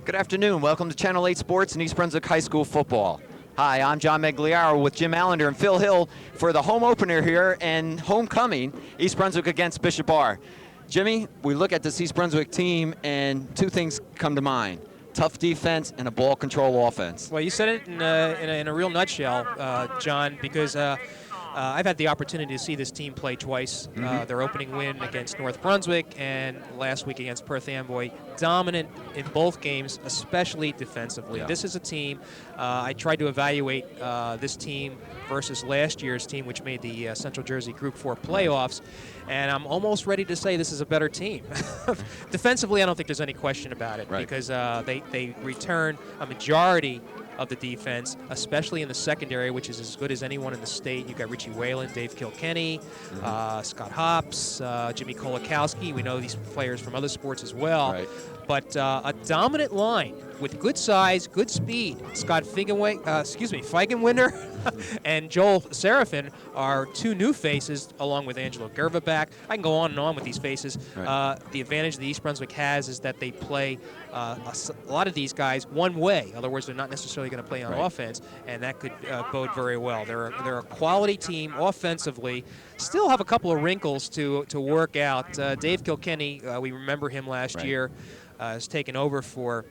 Good afternoon. Welcome to Channel 8 Sports and East Brunswick High School football. Hi, I'm John Meggiolaro with Jim Allinder and Phil Hill for the home opener here and homecoming, East Brunswick against Bishop Bar. Jimmy, we look at this East Brunswick team and two things come to mind: tough defense and a ball control offense. Well, you said it in a real nutshell, John, because I've had the opportunity to see this team play twice. Their opening win against North Brunswick and last week against Perth Amboy. Dominant in both games, especially defensively. Yeah. This is a team, I tried to evaluate this team versus last year's team, which made the Central Jersey Group 4 playoffs, and I'm almost ready to say this is a better team. Defensively, I don't think there's any question about it, because they return a majority of the defense, especially in the secondary, which is as good as anyone in the state. You've got Richie Whalen, Dave Kilkenny, Scott Hops, Jimmy Kolakowski. We know these players from other sports as well. Right. But a dominant line with good size, good speed. Scott Feigenwinder and Joel Serafin are two new faces, along with Angelo Gerva back. I can go on and on with these faces. Right. The advantage that East Brunswick has is that they play a lot of these guys one way. In other words, they're not necessarily going to play on offense, and that could bode very well. They're a quality team offensively. Still have a couple of wrinkles to work out. Dave Kilkenny, we remember him last year, has taken over for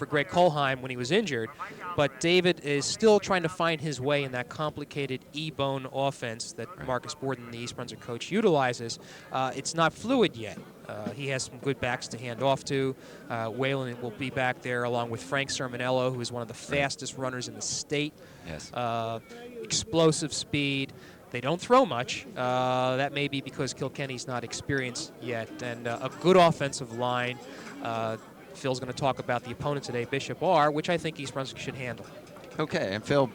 Greg Kolheim when he was injured, but David is still trying to find his way in that complicated E-bone offense that Marcus Borden, the East Brunswick coach, utilizes. It's not fluid yet. He has some good backs to hand off to. Whalen will be back there along with Frank Sermonello, who is one of the fastest runners in the state. Yes. Explosive speed. They don't throw much. That may be because Kilkenny's not experienced yet. And a good offensive line. Phil's going to talk about the opponent today, Bishop Bar, which I think East Brunswick should handle. Okay, and Phil,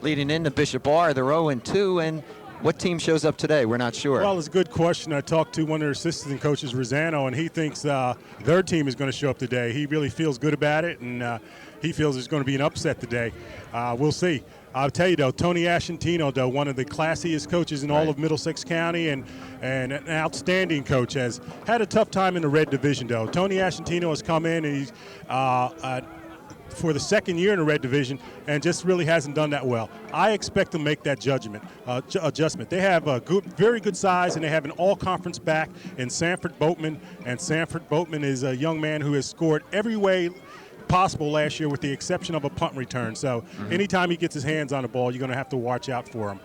leading into Bishop Bar, they're 0-2, and what team shows up today? We're not sure. Well, it's a good question. I talked to one of their assistant coaches, Rosano, and he thinks their team is going to show up today. He really feels good about it, and he feels there's going to be an upset today. We'll see. I'll tell you, though, Tony Ascentino, though, one of the classiest coaches in all of Middlesex County and an outstanding coach, has had a tough time in the red division, though. Tony Ascentino has come in and he's for the second year in the red division and just really hasn't done that well. I expect them to make that adjustment. They have a very good size, and they have an all-conference back in Sanford Boatman, and Sanford Boatman is a young man who has scored every way possible last year with the exception of a punt return. So anytime he gets his hands on the ball, you're going to have to watch out for him.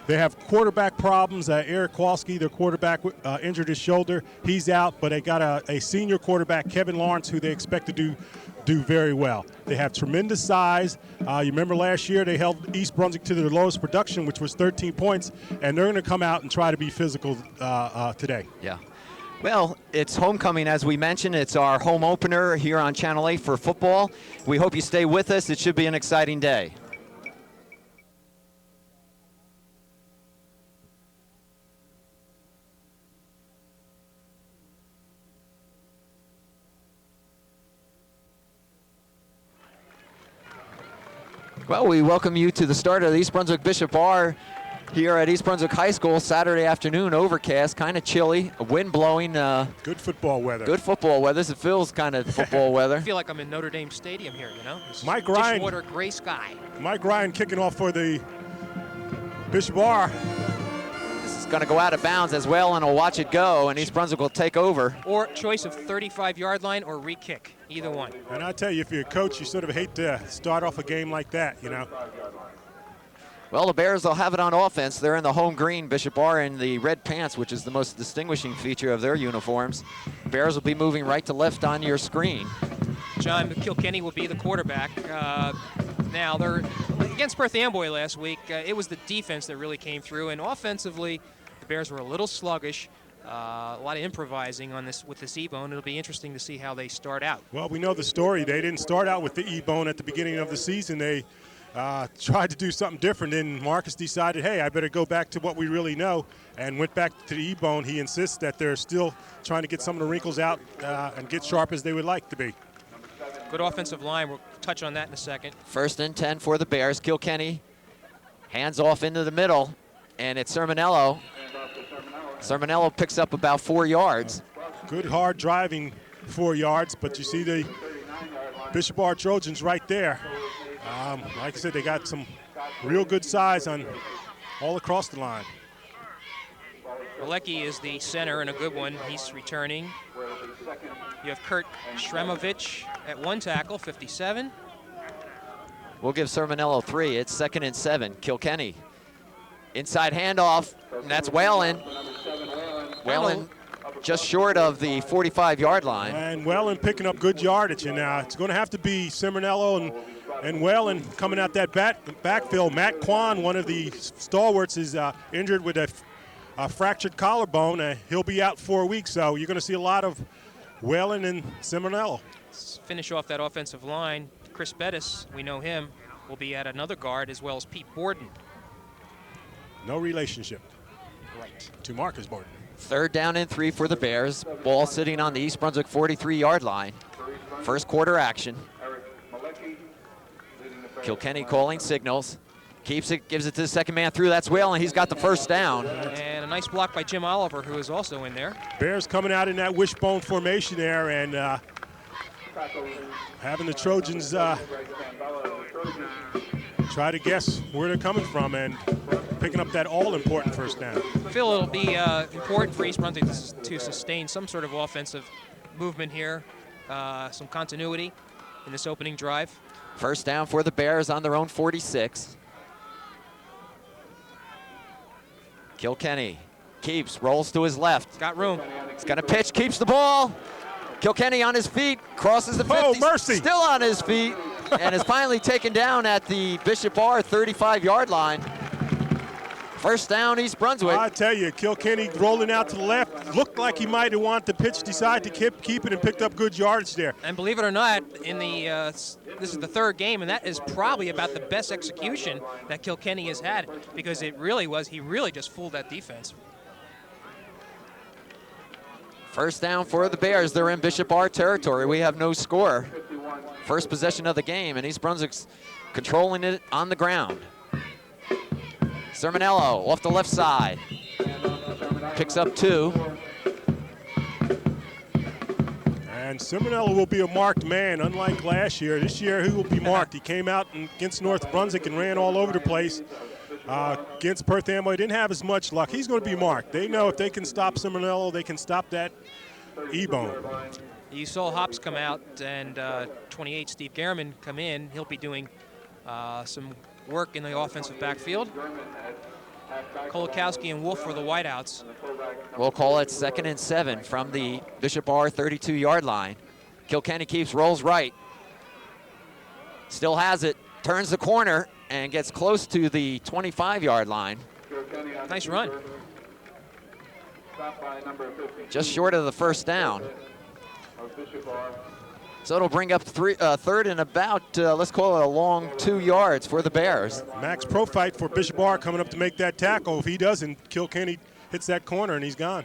They have quarterback problems. Eric Kowalski, their quarterback, injured his shoulder. He's out, but they got a senior quarterback, Kevin Lawrence, who they expect to do very well. They have tremendous size. You remember last year they held East Brunswick to their lowest production, which was 13 points, and they're going to come out and try to be physical today. Yeah. Well, it's homecoming, as we mentioned. It's our home opener here on Channel 8 for football. We hope you stay with us. It should be an exciting day. Well, we welcome you to the start of the East Brunswick Bishop Bar here at East Brunswick High School. Saturday afternoon, overcast, kind of chilly, wind blowing. Good football weather. Good football weather. It feels kind of football weather. I feel like I'm in Notre Dame Stadium here, you know? Mike Ryan. Dishwater, gray sky. Mike Ryan kicking off for the Bishop Bar. This is going to go out of bounds as well, and will watch it go, and East Brunswick will take over. Or choice of 35-yard line or re-kick, either one. And I tell you, if you're a coach, you sort of hate to start off a game like that, you know? Well, the Bears will have it on offense. They're in the home green. Bishop Bar in the red pants, which is the most distinguishing feature of their uniforms. Bears will be moving right to left on your screen. John Kilkenny will be the quarterback. Now, they're against Perth Amboy last week. It was the defense that really came through, and offensively, the Bears were a little sluggish. A lot of improvising on this with this E-bone. It'll be interesting to see how they start out. Well, we know the story. They didn't start out with the E-bone at the beginning of the season. They tried to do something different, and Marcus decided, hey, I better go back to what we really know, and went back to the E-bone. He insists that they're still trying to get some of the wrinkles out and get sharp as they would like to be. Good offensive line. We'll touch on that in a second. 1st and 10 for the Bears. Kilkenny hands off into the middle, and it's Sermonello. Sermonello picks up about 4 yards. Good hard driving 4 yards, but you see Bishop Bar Trojans right there. Like I said, they got some real good size on all across the line. Malecki is the center and a good one. He's returning. You have Kurt Shremovich at 1 tackle, 57. We'll give Sermonello 3. It's 2nd and 7. Kilkenny. Inside handoff, and that's Whalen. Whalen just short of the 45-yard line. And Whalen picking up good yardage, and it's going to have to be Sermonello and Whalen coming out that backfield. Matt Kwan, one of the stalwarts, is injured with a fractured collarbone. He'll be out 4 weeks, so you're going to see a lot of Whalen and Sermonello. Let's finish off that offensive line. Chris Bettis, we know him, will be at another guard, as well as Pete Borden. No relationship Right. to Marcus Borden. 3rd down and 3 for the Bears. Ball sitting on the East Brunswick 43-yard line. First quarter action. Kilkenny calling signals. Keeps it, gives it to the second man through. That's Whalen. He's got the first down. And a nice block by Jim Oliver, who is also in there. Bears coming out in that wishbone formation there, and having the Trojans try to guess where they're coming from and picking up that all-important first down. Phil, it'll be important for East Brunswick to sustain some sort of offensive movement here, some continuity in this opening drive. First down for the Bears on their own 46. Kilkenny keeps, rolls to his left. Got room. He's got a pitch, keeps the ball. Kilkenny on his feet, crosses the 50. Oh, mercy. Still on his feet, and is finally taken down at the Bishop Bar 35-yard line. First down, East Brunswick. I tell you, Kilkenny rolling out to the left. Looked like he might have wanted the pitch, decided to keep it, and picked up good yardage there. And believe it or not, in the this is the 3rd game, and that is probably about the best execution that Kilkenny has had, because he really just fooled that defense. First down for the Bears. They're in Bishop Bar territory. We have no score. First possession of the game, and East Brunswick's controlling it on the ground. Sermonello off the left side. Picks up 2. And Sermonello will be a marked man, unlike last year. This year, he will be marked. He came out against North Brunswick and ran all over the place. Against Perth Amboy, didn't have as much luck. He's going to be marked. They know if they can stop Sermonello, they can stop that E-bone. You saw Hops come out and 28 Steve Gehrman come in. He'll be doing some work in the offensive backfield. Kolakowski and Wolf for the wideouts. We'll call it 2nd and 7 from the Bishop Bar 32-yard line. Kilkenny keeps, rolls right. Still has it, turns the corner, and gets close to the 25-yard line. Nice run. Just short of the first down. So it'll bring up 3rd and about, let's call it a long 2 yards for the Bears. Max Profite for Bishop Bar coming up to make that tackle. If he doesn't, Kilkenny hits that corner and he's gone.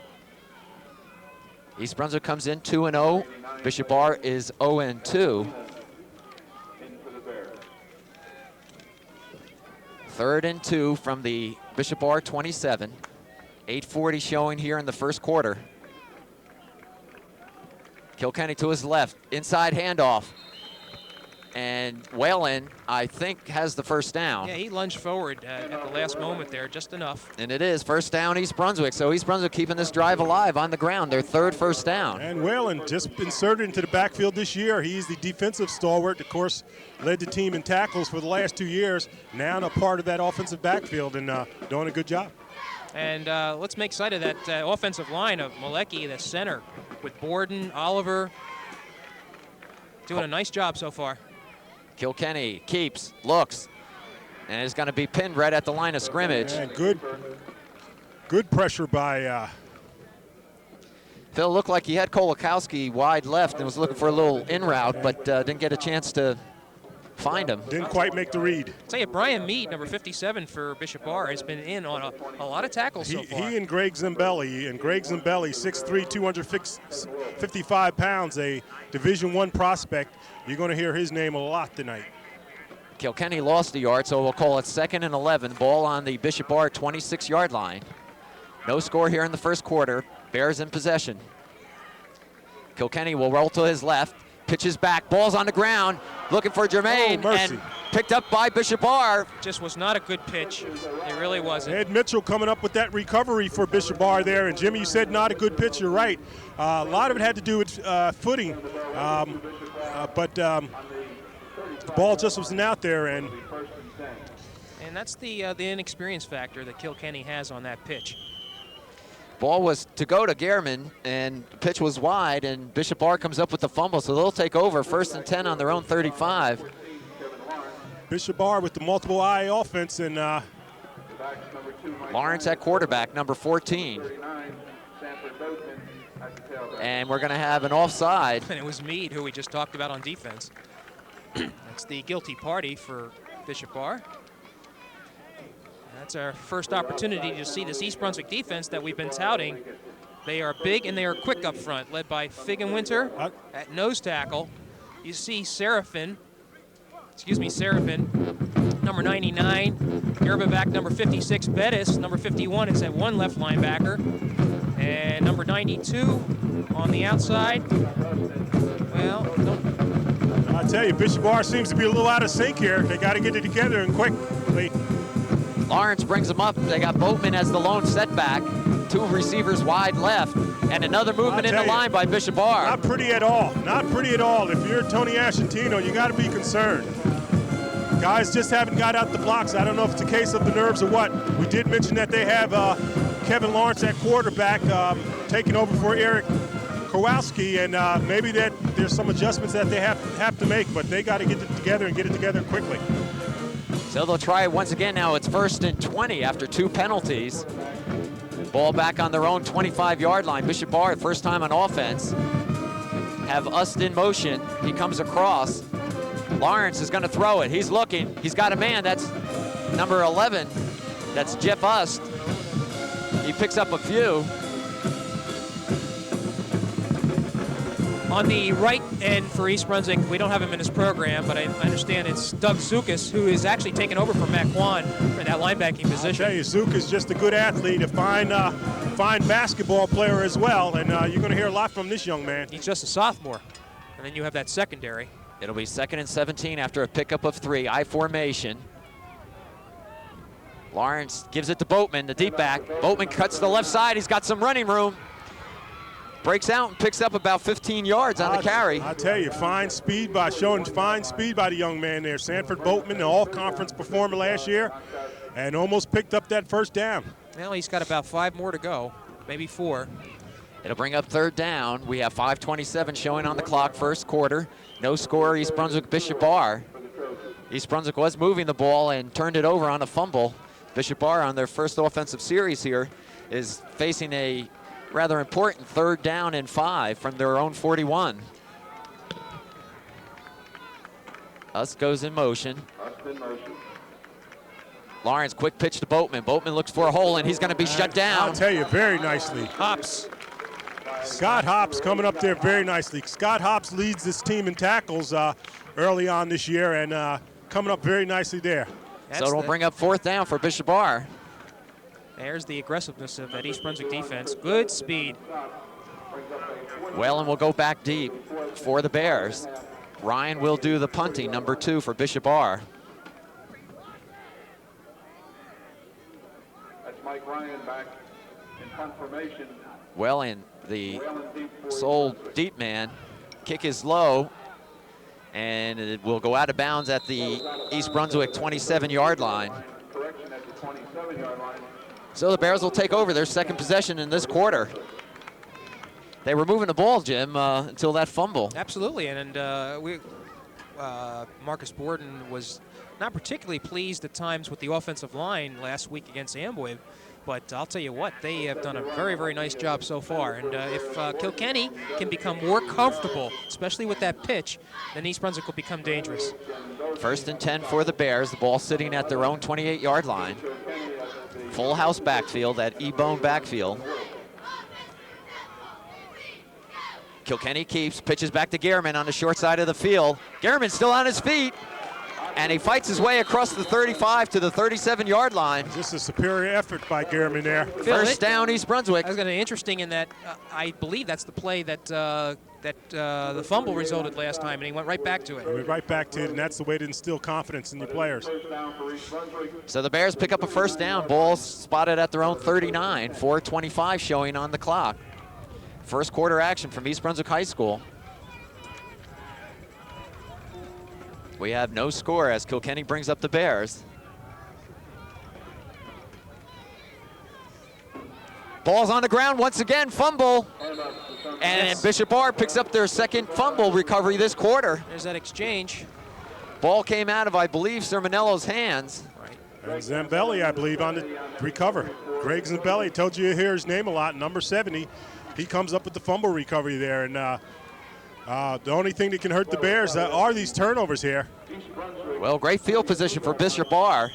East Brunswick comes in 2-0. Bishop Bar is 0-2. 3rd and 2 from the Bishop Bar 27. 8:40 showing here in the first quarter. Kilkenny to his left, inside handoff. And Whalen, I think, has the first down. Yeah, he lunged forward at the last moment there, just enough. And it is first down East Brunswick. So East Brunswick keeping this drive alive on the ground, their 3rd first down. And Whalen just inserted into the backfield this year. He's the defensive stalwart, of course, led the team in tackles for the last 2 years. Now a part of that offensive backfield and doing a good job. And let's make sight of that offensive line of Malecki, the center, with Borden, Oliver, doing a nice job so far. Kilkenny keeps, looks, and is going to be pinned right at the line of scrimmage. And good pressure by Phil. Looked like he had Kolakowski wide left and was looking for a little in route, but didn't get a chance to find him. Didn't quite make the read. I'll tell you, Brian Mead, number 57 for Bishop Bar, has been in on a lot of tackles so far. He and Greg Zambelli. And Greg Zambelli, 6'3", 255 pounds, a Division I prospect. You're going to hear his name a lot tonight. Kilkenny lost a yard, so we'll call it 2nd and 11. Ball on the Bishop Bar 26-yard line. No score here in the first quarter. Bears in possession. Kilkenny will roll to his left. pitches back, ball's on the ground, looking for Jermaine, and picked up by Bishop Barr. Just was not a good pitch. It really wasn't. Ed Mitchell coming up with that recovery for Bishop Barr there. And Jimmy, you said not a good pitch. You're right. A lot of it had to do with footing. But the ball just wasn't out there. And that's the inexperience factor that Kilkenny has on that pitch. Ball was to go to Gehrman, and the pitch was wide, and Bishop Barr comes up with the fumble, so they'll take over 1st and 10 on their own 35. Bishop Barr with the multiple eye offense, and Lawrence at quarterback, number 14. And we're going to have an offside. And it was Meade, who we just talked about on defense. That's the guilty party for Bishop Barr. That's our first opportunity to see this East Brunswick defense that we've been touting. They are big and they are quick up front, led by Figgenwinter at nose tackle. You see Seraphin, number 99. Yerba number 56, Bettis, number 51 is at one left linebacker. And number 92 on the outside. Well, I tell you, Bishop Barr seems to be a little out of sync here. They got to get it together and quickly. Lawrence brings them up. They got Boatman as the lone setback. 2 receivers wide left. And another movement in the line by Bishop Barr. Not pretty at all. Not pretty at all. If you're Tony Ascentino, you got to be concerned. Guys just haven't got out the blocks. I don't know if it's a case of the nerves or what. We did mention that they have Kevin Lawrence at quarterback, taking over for Eric Kowalski, and maybe that there's some adjustments that they have to make, but they got to get it together and get it together quickly. So they'll try it once again. Now it's 1st and 20 after 2 penalties. Ball back on their own 25-yard line. Bishop Barr, first time on offense, have Ust in motion. He comes across. Lawrence is going to throw it. He's looking. He's got a man. That's number 11. That's Jeff Ust. He picks up a few. On the right end for East Brunswick, we don't have him in his program, but I understand it's Doug Zukas, who is actually taking over from Matt Kwan for that linebacking position. I'll tell you, Zukas is just a good athlete, a fine basketball player as well, and you're going to hear a lot from this young man. He's just a sophomore, and then you have that secondary. It'll be 2nd and 17 after a pickup of 3, I formation. Lawrence gives it to Boatman, the deep back. Boatman cuts to the left side. He's got some running room. Breaks out and picks up about 15 yards on the carry. I tell you, showing fine speed by the young man there. Sanford Boatman, an all-conference performer last year, and almost picked up that first down. Well, he's got about 5 more to go, maybe 4. It'll bring up 3rd down. We have 5:27 showing on the clock, first quarter. No score, East Brunswick, Bishop Barr. East Brunswick was moving the ball and turned it over on a fumble. Bishop Barr, on their first offensive series here, is facing a rather important 3rd down and 5 from their own 41. Ust goes in motion. Lawrence, quick pitch to Boatman. Boatman looks for a hole, and he's going to be shut down. I'll tell you, very nicely. Hops. Scott Hops coming up there very nicely. Scott Hops leads this team in tackles early on this year, and coming up very nicely there. So it'll bring up 4th down for Bishop Barr. There's the aggressiveness of that East Brunswick defense. Good speed. Well, and we'll go back deep for the Bears. Ryan will do the punting, number 2 for Bishop Barr. That's Mike Ryan back in punt formation. Well, and the sole deep man kick is low, and it will go out of bounds at the East Brunswick 27-yard line. Correction at the 27-yard line. So the Bears will take over their 2nd possession in this quarter. They were moving the ball, Jim, until that fumble. Absolutely, and Marcus Borden was not particularly pleased at times with the offensive line last week against Amboy, but I'll tell you what, they have done a very, very nice job so far. And if Kilkenny can become more comfortable, especially with that pitch, then East Brunswick will become dangerous. 1st and 10 for the Bears, the ball sitting at their own 28-yard line. Full house backfield, that E-bone backfield. Kilkenny keeps, pitches back to Gehrman on the short side of the field. Gehrman still on his feet. And he fights his way across the 35 to the 37-yard line. Just a superior effort by Gehrman there. First down, East Brunswick. I was going to be interesting in that I believe that's the play that the fumble resulted last time, and he went right back to it. He went right back to it, and that's the way to instill confidence in your players. So the Bears pick up a first down. Ball spotted at their own 39. 4:25 showing on the clock. First quarter action from East Brunswick High School. We have no score as Kilkenny brings up the Bears. Ball's on the ground once again, fumble. And Bishop Barr picks up their second fumble recovery this quarter. There's that exchange. Ball came out of, I believe, Sermonello's hands. And Zambelli, I believe, on the recover. Greg Zambelli, told you to hear his name a lot, number 70. He comes up with the fumble recovery there. And the only thing that can hurt the Bears are these turnovers here. Well, great field position for Bishop Barr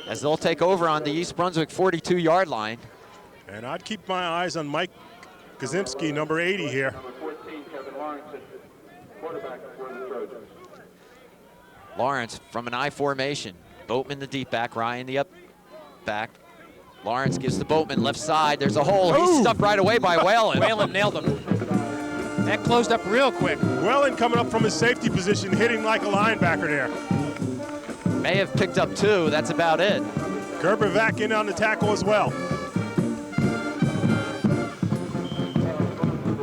as they'll take over on the East Brunswick 42-yard line. And I'd keep my eyes on Mike Kazimski, number 80 here. Number 14, Kevin Lawrence, quarterback for the Trojans. Lawrence from an I formation. Boatman the deep back, Ryan the up back. Lawrence gives to Boatman left side. There's a hole. He's stuffed right away by Whalen. Whalen nailed him. That closed up real quick. Whalen coming up from his safety position, hitting like a linebacker there. May have picked up 2. That's about it. Gerbervac in on the tackle as well.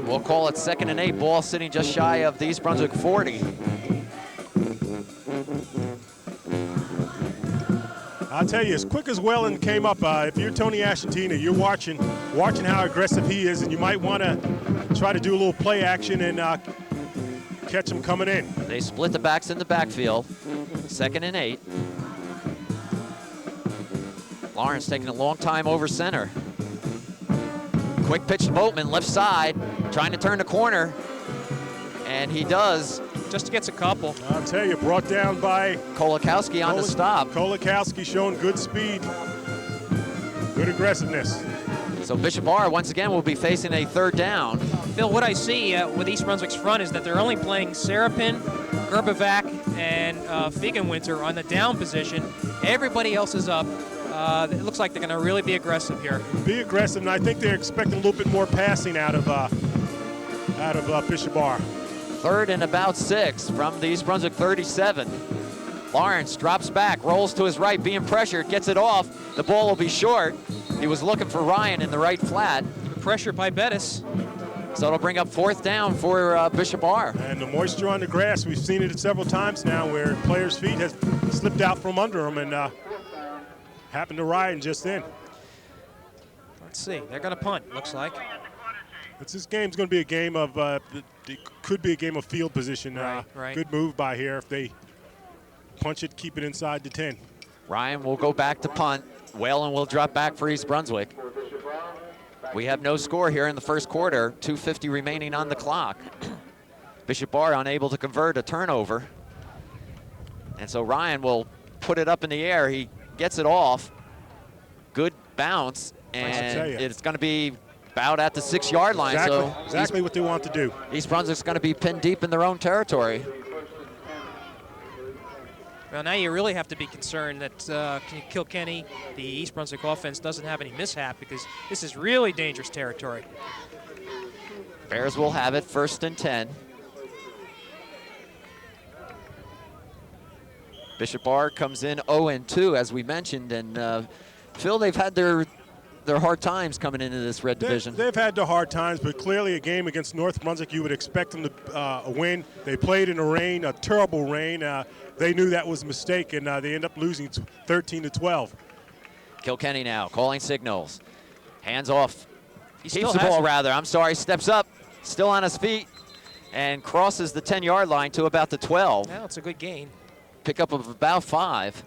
We'll call it 2nd and 8. Ball sitting just shy of the East Brunswick 40. I'll tell you, as quick as Whalen came up, if you're Tony Ashantina, you're watching how aggressive he is, and you might want to try to do a little play action and catch him coming in. They split the backs in the backfield. 2nd and 8. Lawrence taking a long time over center. Quick pitch to Boatman, left side, trying to turn the corner, and he does. Just gets a couple. I'll tell you, brought down by Kolakowski on the stop. Kolakowski showing good speed, good aggressiveness. So Bishop Barr once again will be facing a 3rd down. Phil, what I see with East Brunswick's front is that they're only playing Serapin, Gerbervac, and Fiegenwinter on the down position. Everybody else is up. It looks like they're going to really be aggressive here. Be aggressive, and I think they're expecting a little bit more passing out of Bishop Barr. 3rd and about 6 from the East Brunswick 37. Lawrence drops back, rolls to his right, being pressured, gets it off. The ball will be short. He was looking for Ryan in the right flat. Pressure by Bettis. So it'll bring up 4th down for Bishop Barr. And the moisture on the grass, we've seen it several times now where players' feet have slipped out from under them and happened to Ryan just then. Let's see, they're going to punt, looks like. This game's going to be a game of, it could be a game of field position. Right. Good move by here. If they punch it, keep it inside the 10. Ryan will go back to punt. Whalen will drop back for East Brunswick. We have no score here in the first quarter. 2:50 remaining on the clock. Bishop Barr unable to convert a turnover. And so Ryan will put it up in the air. He gets it off. Good bounce. And it's going to be about at the 6-yard line. Exactly what they want to do. East Brunswick's going to be pinned deep in their own territory. Well, now you really have to be concerned that Kilkenny, the East Brunswick offense, doesn't have any mishap because this is really dangerous territory. Bears will have it 1st and 10. Bishop Barr comes in 0-2, as we mentioned, and Phil, they've had their hard times coming into this red division. They've had their hard times, but clearly a game against North Brunswick, you would expect them to win. They played in the rain, a terrible rain. They knew that was a mistake, and they end up losing 13-12. Kilkenny now calling signals. Hands off. He keeps the ball, rather. I'm sorry, steps up, still on his feet, and crosses the 10-yard line to about the 12. Now it's a good gain. Pickup of about 5.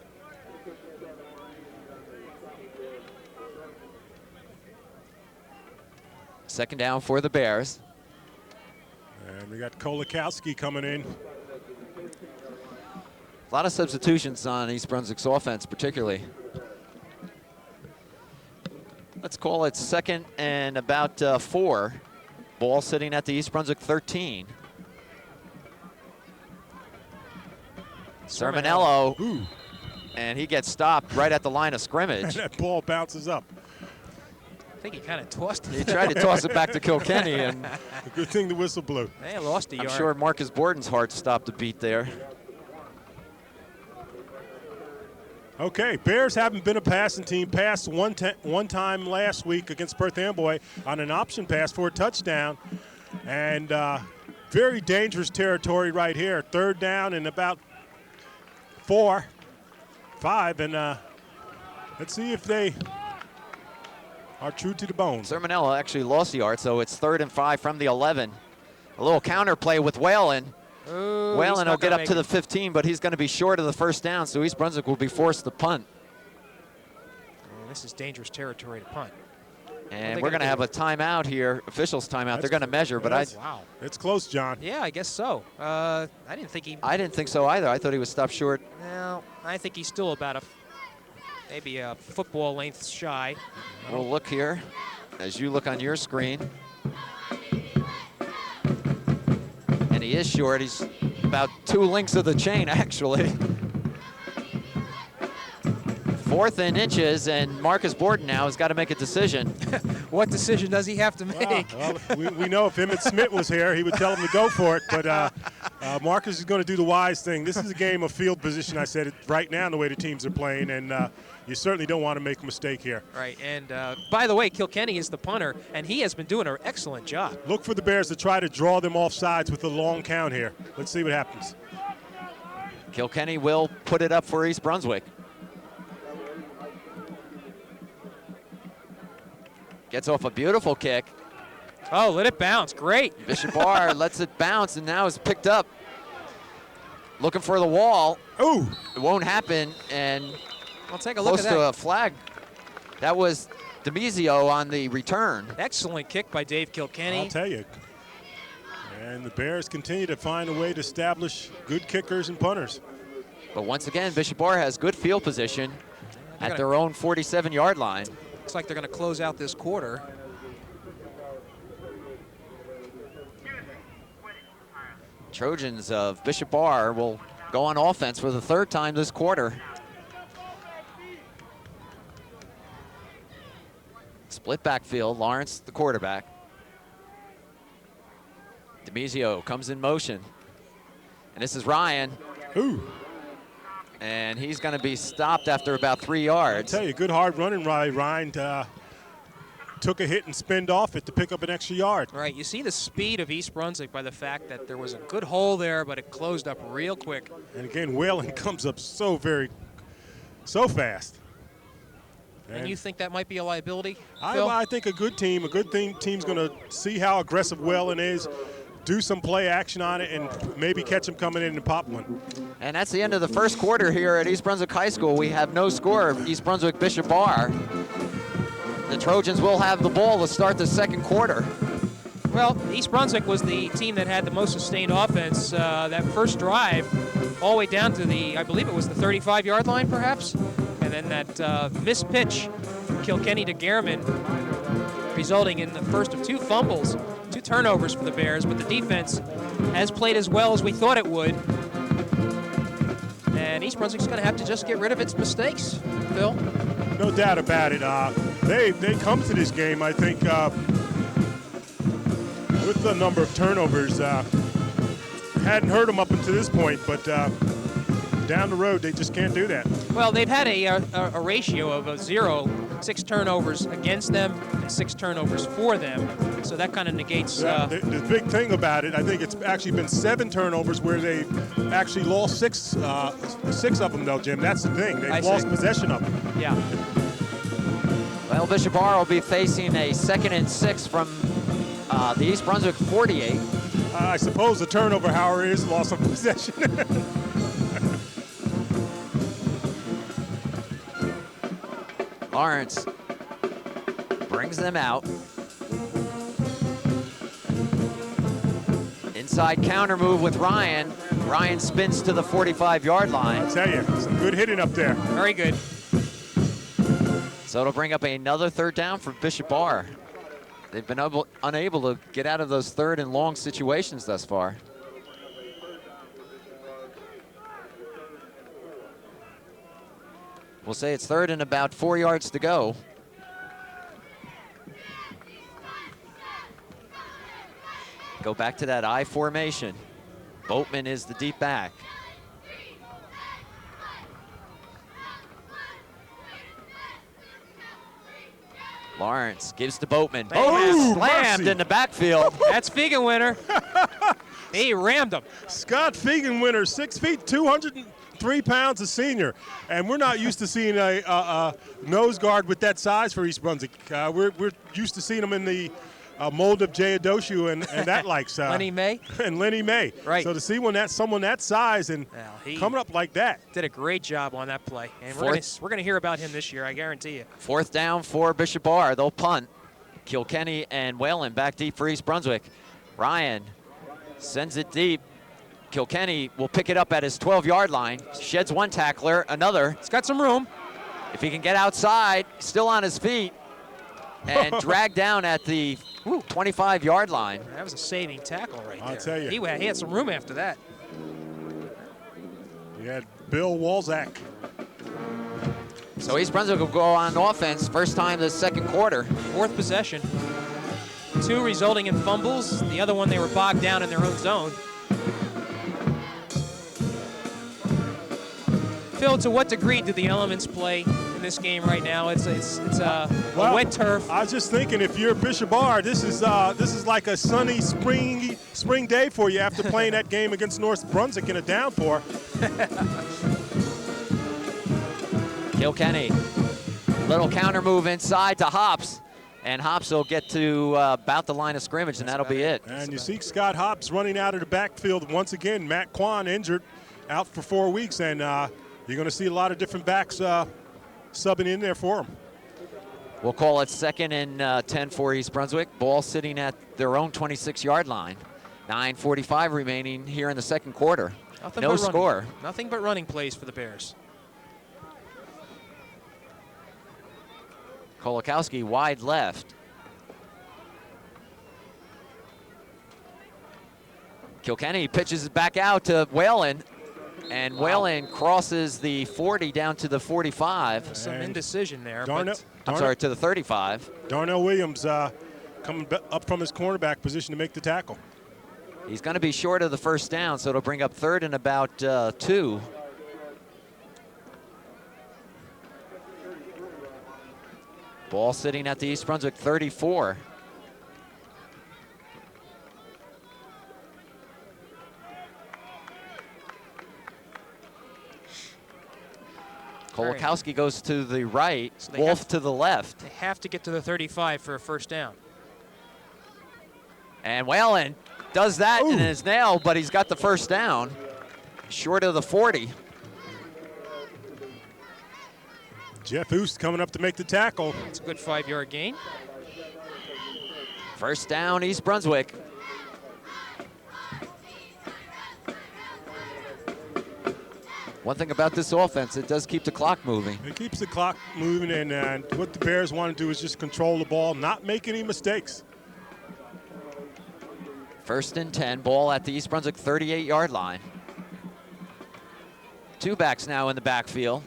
Second down for the Bears. And we got Kolakowski coming in. A lot of substitutions on East Brunswick's offense, particularly. Let's call it 2nd and about 4. Ball sitting at the East Brunswick 13. Sermonello, Ooh. and he gets stopped right at the line of scrimmage. That ball bounces up. I think he kind of tossed it. He tried to toss it back to Kilkenny, and A good thing the whistle blew. They lost a yard. I'm sure Marcus Borden's heart stopped a beat there. Okay, Bears haven't been a passing team. Passed one time last week against Perth Amboy on an option pass for a touchdown. And very dangerous territory right here. 3rd down and about 4, 5. And let's see if they are true to the bone. Sermonello actually lost the yard, so it's 3rd and 5 from the 11. A little counter play with Whalen. Ooh, Whalen will get up to the it. 15, but he's going to be short of the 1st down, so East Brunswick will be forced to punt. And this is dangerous territory to punt. And we're going to have a timeout here, officials timeout. They're going to measure, but Wow. It's close, John. Yeah, I guess so. I didn't think he. I didn't think so either. I thought he was stopped short. No, I think he's still about maybe a football length shy. We'll look here as you look on your screen. And he is short. He's about 2 links of the chain, actually. 4th and inches, and Marcus Borden now has got to make a decision. What decision does he have to make? Well, we know if Emmett Smith was here, he would tell him to go for it. But Marcus is going to do the wise thing. This is a game of field position, I said, right now, the way the teams are playing. And you certainly don't want to make a mistake here. Right, and by the way, Kilkenny is the punter, and he has been doing an excellent job. Look for the Bears to try to draw them off sides with a long count here. Let's see what happens. Kilkenny will put it up for East Brunswick. Gets off a beautiful kick. Oh, let it bounce. Great. Bishop Barr lets it bounce, and now it's picked up. Looking for the wall. Ooh. It won't happen, and I'll take a look close at to that. a flag. That was Demizio on the return. Excellent kick by Dave Kilkenny. I'll tell you. And the Bears continue to find a way to establish good kickers and punters. But once again, Bishop Barr has good field position at their own 47-yard line. Looks like they're going to close out this quarter. Trojans of Bishop Barr will go on offense for the 3rd time this quarter. Split backfield, Lawrence the quarterback. Demizio comes in motion. And this is Ryan. Ooh. And he's going to be stopped after about 3 yards. I tell you, good hard running, Ryan. Took a hit and spinned off it to pick up an extra yard. Right, you see the speed of East Brunswick by the fact that there was a good hole there, but it closed up real quick. And again, Whalen comes up so fast. And you think that might be a liability, Phil? I think a good team's going to see how aggressive Whalen is, do some play action on it, and maybe catch him coming in and pop one. And that's the end of the 1st quarter here at East Brunswick High School. We have no score of East Brunswick Bishop Barr. The Trojans will have the ball to start the 2nd quarter. Well, East Brunswick was the team that had the most sustained offense that first drive, all the way down to I believe it was the 35-yard line, perhaps. And then that missed pitch from Kilkenny to Gehrman, resulting in the first of 2 fumbles, 2 turnovers for the Bears. But the defense has played as well as we thought it would. And East Brunswick's going to have to just get rid of its mistakes, Phil. No doubt about it. They come to this game, I think, with the number of turnovers. Hadn't hurt them up until this point, but down the road, they just can't do that. Well, they've had a ratio of 6 turnovers against them and 6 turnovers for them. So that kind of negates. The big thing about it, I think it's actually been 7 turnovers where they actually lost 6 of them, though, Jim. That's the thing. They've lost possession of them. Yeah. Well, Bishop Barr will be facing a 2nd and 6 from the East Brunswick 48. I suppose the turnover, however, is loss of possession. Lawrence brings them out. Inside counter move with Ryan. Ryan spins to the 45-yard line. I'll tell you, some good hitting up there. Very good. So it'll bring up another 3rd down for Bishop Barr. They've been unable to get out of those 3rd and long situations thus far. We'll say it's third and about 4 yards to go. Go back to that I formation. Boatman is the deep back. Lawrence gives to Boatman. Boatman slammed in the backfield. That's Fiegenwinter. He rammed him. Scott Fiegenwinter, 6 feet, 203 pounds, a senior. And we're not used to seeing a nose guard with that size for East Brunswick. We're used to seeing them in the mold of Jay Adoshu and that likes. Lenny May? And Lenny May. Right. So to see someone that size and coming up like that. Did a great job on that play. And we're going to hear about him this year, I guarantee you. Fourth down for Bishop Bar. They'll punt. Kilkenny and Whalen back deep for East Brunswick. Ryan sends it deep. Kilkenny will pick it up at his 12-yard line. Sheds one tackler, another. He's got some room. If he can get outside, still on his feet, and drag down at the 25-yard line. That was a saving tackle right there. I'll tell you. He had some room after that. You had Bill Walzak. So East Brunswick will go on offense, first time this second quarter. Fourth possession. 2 resulting in fumbles. The other one, they were bogged down in their own zone. Phil, to what degree did the elements play in this game right now? It's a wet turf. I was just thinking, if you're Bishop Bar, this is like a sunny spring day for you after playing that game against North Brunswick in a downpour. Kilkenny, little counter move inside to Hops, and Hops will get to about the line of scrimmage, and that'll be it. And you see Scott Hops running out of the backfield once again. Matt Kwan injured, out for 4 weeks, and you're going to see a lot of different backs subbing in there for him. We'll call it 2nd and 10 for East Brunswick. Ball sitting at their own 26-yard line. 9:45 remaining here in the second quarter. No score. Nothing but running plays for the Bears. Kolakowski wide left. Kilkenny pitches it back out to Whalen. And Whalen crosses the 40 down to the 45. Some indecision there. I'm sorry, to the 35. Darnell Williams coming up from his cornerback position to make the tackle. He's going to be short of the first down, so it'll bring up 3rd and about 2. Ball sitting at the East Brunswick 34. Kolakowski goes to the right, so Wolf to the left. They have to get to the 35 for a first down. And Whalen does that and is nailed, but he's got the first down, short of the 40. Jeff Oost coming up to make the tackle. It's a good 5-yard gain. First down, East Brunswick. One thing about this offense, it does keep the clock moving. It keeps the clock moving, and what the Bears want to do is just control the ball, not make any mistakes. 1st and 10, ball at the East Brunswick 38-yard line. 2 backs now in the backfield.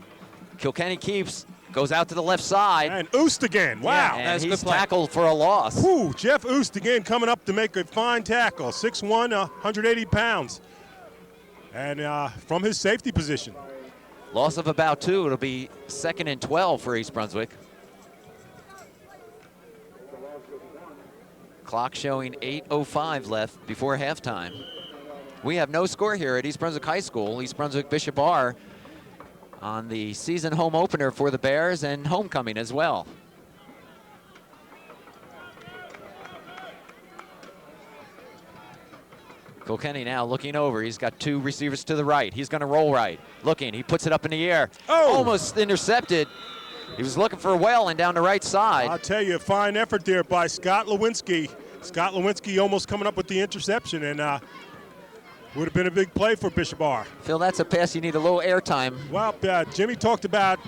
Kilkenny keeps, goes out to the left side. And Oost again, wow. Yeah, and he's tackled for a loss. Whew, Jeff Oost again coming up to make a fine tackle. 6'1", 180 pounds. And from his safety position. Loss of about 2. It'll be 2nd and 12 for East Brunswick. Clock showing 8:05 left before halftime. We have no score here at East Brunswick High School. East Brunswick Bishop Bar on the season home opener for the Bears and homecoming as well. Kilkenny now looking over. He's got 2 receivers to the right. He's going to roll right. Looking. He puts it up in the air. Oh! Almost intercepted. He was looking for Whalen down the right side. I'll tell you, a fine effort there by Scott Lewinsky. Scott Lewinsky almost coming up with the interception, and would have been a big play for Bishop Bar. Phil, that's a pass you need a little airtime. Well, Jimmy talked about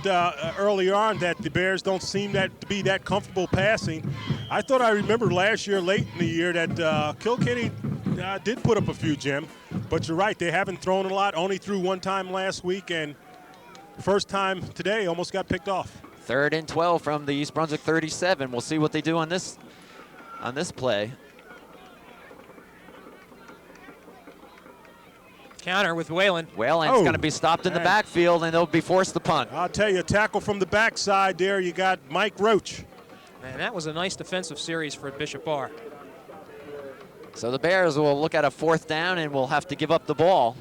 earlier on that the Bears don't seem to be that comfortable passing. I thought I remember last year, late in the year, that Kilkenny did put up a few, Jim. But you're right, they haven't thrown a lot, only threw one time last week, and first time today, almost got picked off. 3rd and 12 from the East Brunswick 37. We'll see what they do on this play. Counter with Whalen. Whalen's going to be stopped in the backfield, and they'll be forced to punt. I'll tell you, a tackle from the backside there. You got Mike Roach. And that was a nice defensive series for Bishop Bar. So the Bears will look at a 4th down and will have to give up the ball.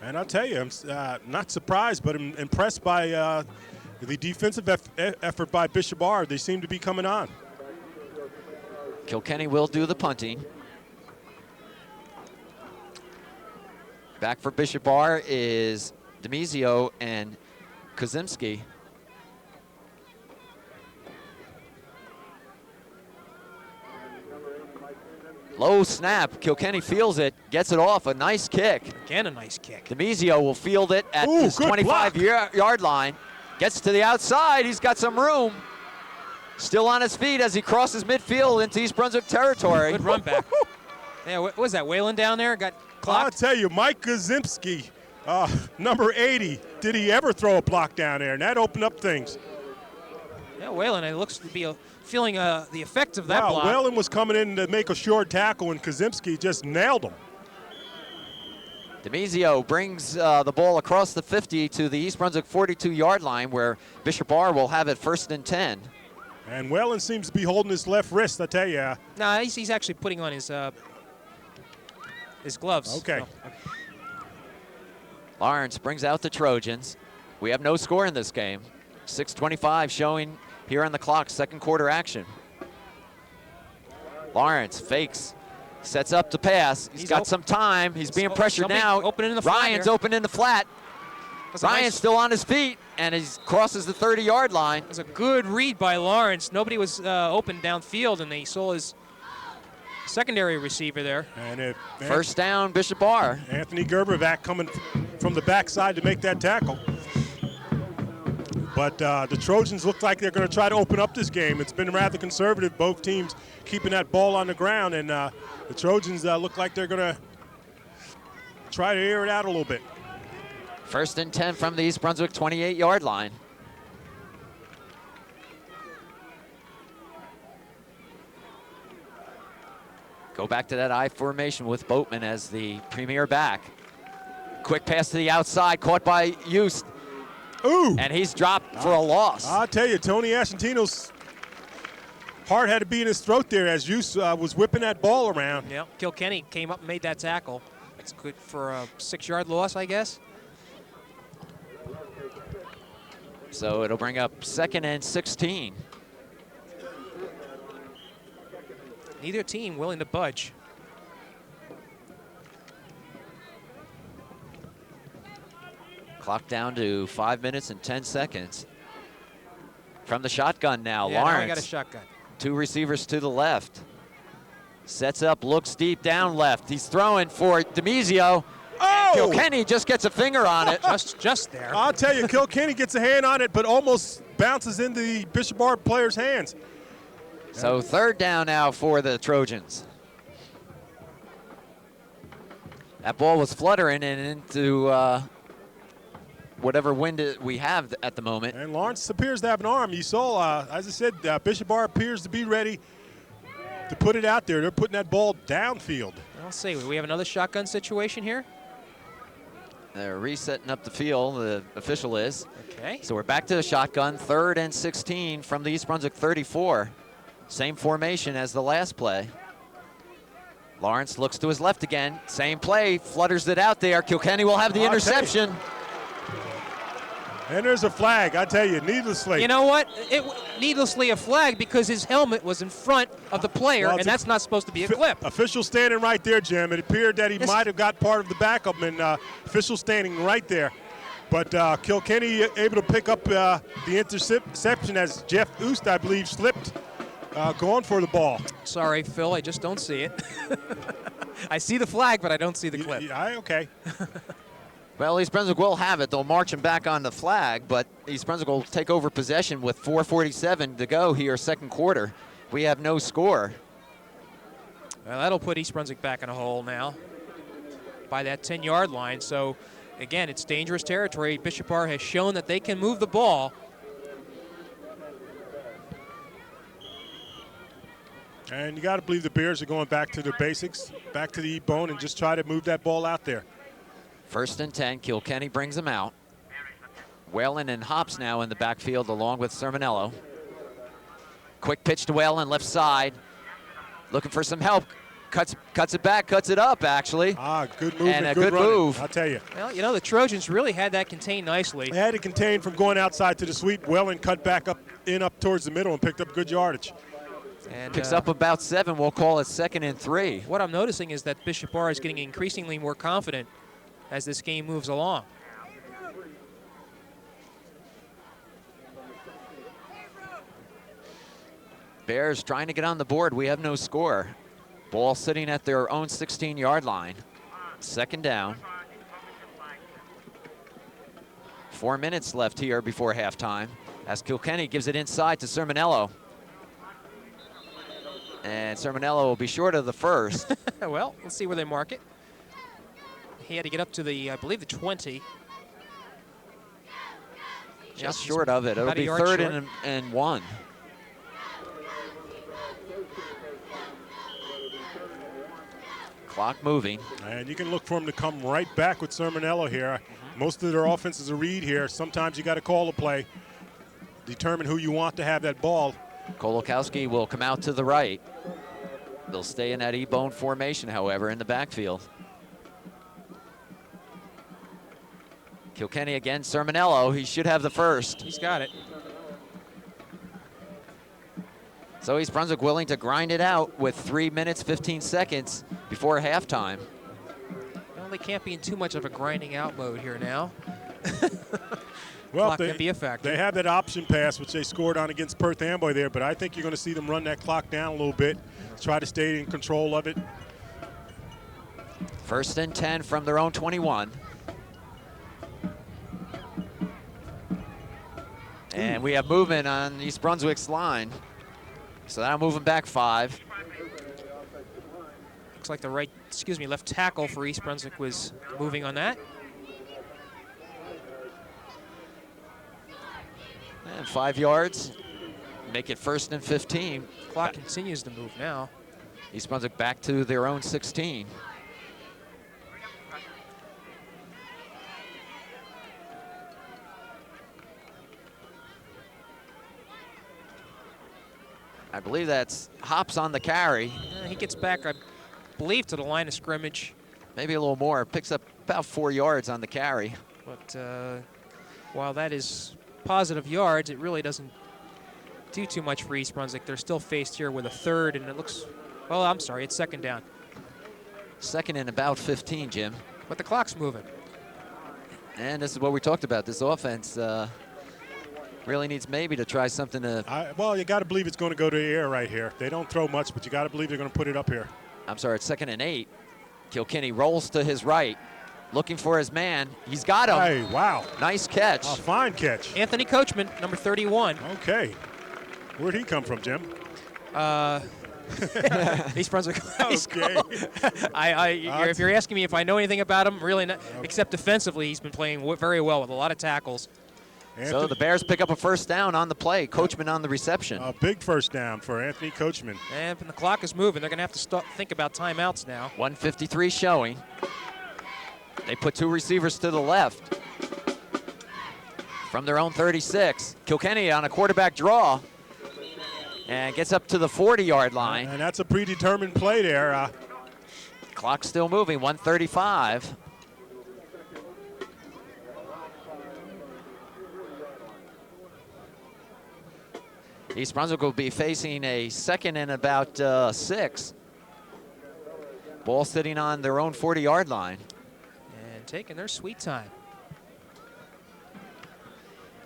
And I'll tell you, I'm not surprised, but I'm impressed by the defensive effort by Bishop Bar. They seem to be coming on. Kilkenny will do the punting. Back for Bishop Bar is Demizio and Kozimski. Low snap. Kilkenny feels it, gets it off. A nice kick. Again, a nice kick. Demizio will field it at his 25-yard line. Gets to the outside. He's got some room. Still on his feet as he crosses midfield into East Brunswick territory. Good run back. Yeah, what was that? Whalen down there got clocked? I'll tell you, Mike Kozimski, number 80, did he ever throw a block down there? And that opened up things. Yeah, Whalen, it looks to be feeling the effect of that block. Whalen was coming in to make a short tackle, and Kozimski just nailed him. Demizio brings the ball across the 50 to the East Brunswick 42-yard line, where Bishop Bar will have it 1st and 10. And Whalen seems to be holding his left wrist, I tell you. No, he's actually putting on his gloves. Okay. Oh. Lawrence brings out the Trojans. We have no score in this game. 6:25 showing here on the clock, 2nd quarter action. Lawrence fakes, sets up to pass. He's got some time. He's being pressured now. Open in the flat. Ryan's open in the flat. Ryan's still on his feet, and he crosses the 30-yard line. It was a good read by Lawrence. Nobody was open downfield, and they saw his secondary receiver there. And 1st down, Bishop Bar. Anthony Gerbervac coming from the backside to make that tackle. But the Trojans look like they're going to try to open up this game. It's been rather conservative, both teams keeping that ball on the ground, and the Trojans look like they're going to try to air it out a little bit. 1st and 10 from the East Brunswick 28-yard line. Go back to that I formation with Boatman as the premier back. Quick pass to the outside, caught by Youst. Ooh! And he's dropped for a loss. I'll tell you, Tony Ascentino's heart had to be in his throat there as Youst was whipping that ball around. Yeah, Kilkenny came up and made that tackle. It's good for a 6-yard loss, I guess. So it'll bring up 2nd and 16. Neither team willing to budge. Clock down to 5 minutes and 10 seconds. From the shotgun now, Yeah, Lawrence. now we got a shotgun. 2 receivers to the left. Sets up, looks deep down left. He's throwing for Demizio. Oh! Kilkenny just gets a finger on it. just there. I'll tell you, Kilkenny gets a hand on it, but almost bounces into the Bishop Bar player's hands. So 3rd down now for the Trojans. That ball was fluttering and into whatever wind we have at the moment. And Lawrence appears to have an arm. You saw, as I said, Bishop Bar appears to be ready to put it out there. They're putting that ball downfield. I'll see. We have another shotgun situation here. They're resetting up the field, the official is. Okay. So we're back to the shotgun, 3rd and 16 from the East Brunswick 34. Same formation as the last play. Lawrence looks to his left again. Same play, flutters it out there. Kilkenny will have the interception. And there's a flag, I tell you, needlessly. You know what? Needlessly a flag because his helmet was in front of the player, and that's not supposed to be a clip. Official standing right there, Jim. It appeared that he might have got part of the backup, and official standing right there. But Kilkenny able to pick up the interception as Jeff Oost, I believe, slipped going for the ball. Sorry, Phil, I just don't see it. I see the flag, but I don't see the clip. Okay. Well, East Brunswick will have it. They'll march him back on the flag, but East Brunswick will take over possession with 4:47 to go here, 2nd quarter. We have no score. Well, that'll put East Brunswick back in a hole now by that 10-yard line. So again, it's dangerous territory. Bishop Bar has shown that they can move the ball. And you got to believe the Bears are going back to the basics, back to the E-bone, and just try to move that ball out there. 1st and 10, Kilkenny brings him out. Whalen and Hops now in the backfield along with Sermonello. Quick pitch to Whalen, left side. Looking for some help. Cuts it back, cuts it up, actually. Good movement, and a good running, move. I'll tell you. Well, you know, the Trojans really had that contained nicely. They had it contained from going outside to the sweep. Whalen cut back up towards the middle and picked up good yardage. And picks up about 7. We'll call it 2nd and 3. What I'm noticing is that Bishop Bar is getting increasingly more confident as this game moves along. Bears trying to get on the board. We have no score. Ball sitting at their own 16-yard line. 2nd down. 4 minutes left here before halftime as Kilkenny gives it inside to Sermonello. And Sermonello will be short of the first. Well, let's see where they mark it. He had to get up to the, I believe, the 20. Just short of it. It'll be 3rd and 1. Clock moving. And you can look for him to come right back with Sermonello here. Most of their offense is a read here. Sometimes you got to call a play, determine who you want to have that ball. Kolakowski will come out to the right. They'll stay in that E-bone formation, however, in the backfield. Kilkenny again, Sermonello. He should have the first. He's got it. So East Brunswick willing to grind it out with 3 minutes, 15 seconds before halftime. Well, they can't be in too much of a grinding out mode here now. Well, Clock can be a factor. They have that option pass, which they scored on against Perth Amboy there, but I think you're going to see them run that clock down a little bit, try to stay in control of it. 1st and 10 from their own 21. And we have movement on East Brunswick's line. So that'll move them back 5. Looks like the left tackle for East Brunswick was moving on that. And 5 yards. Make it 1st and 15. Clock continues to move now. East Brunswick back to their own 16. I believe that's Hops on the carry. He gets back, I believe, to the line of scrimmage. Maybe a little more. Picks up about 4 yards on the carry. But while that is positive yards, it really doesn't do too much for East Brunswick. They're still faced here with a 3rd, and it looks, well, I'm sorry, it's 2nd down. 2nd and about 15, Jim. But the clock's moving. And this is what we talked about. This offense really needs maybe to try something to... Well, you got to believe it's going to go to the air right here. They don't throw much, but you got to believe they're going to put it up here. I'm sorry, it's 2nd and 8. Kilkenny rolls to his right, looking for his man. He's got him. Hey, wow. Nice catch. A fine catch. Anthony Coachman, number 31. Okay. Where'd he come from, Jim? East Brunswick High School. Okay. If you're asking me if I know anything about him, really not, except defensively, he's been playing very well with a lot of tackles. So the Bears pick up a 1st down on the play. Coachman on the reception. A big 1st down for Anthony Coachman. And the clock is moving. They're going to have to think about timeouts now. 1:53 showing. They put 2 receivers to the left. From their own 36. Kilkenny on a quarterback draw. And gets up to the 40-yard line. And that's a predetermined play there. Clock still moving, 1:35. East Brunswick will be facing a 2nd and about 6. Ball sitting on their own 40-yard line. And taking their sweet time.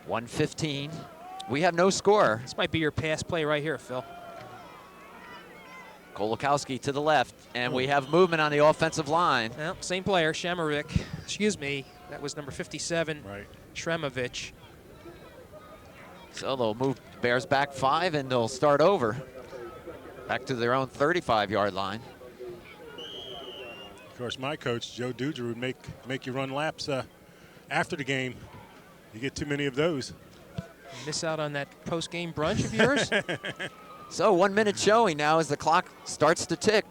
1:15. We have no score. This might be your pass play right here, Phil. Kolakowski to the left, and we have movement on the offensive line. Well, same player, Shamarek. Excuse me, that was number 57, Right. Shremovich. So they'll move Bears back 5, and they'll start over. Back to their own 35-yard line. Of course, my coach, Joe Duger, would make you run laps after the game. You get too many of those. Miss out on that post-game brunch of yours? So 1 minute showing now as the clock starts to tick.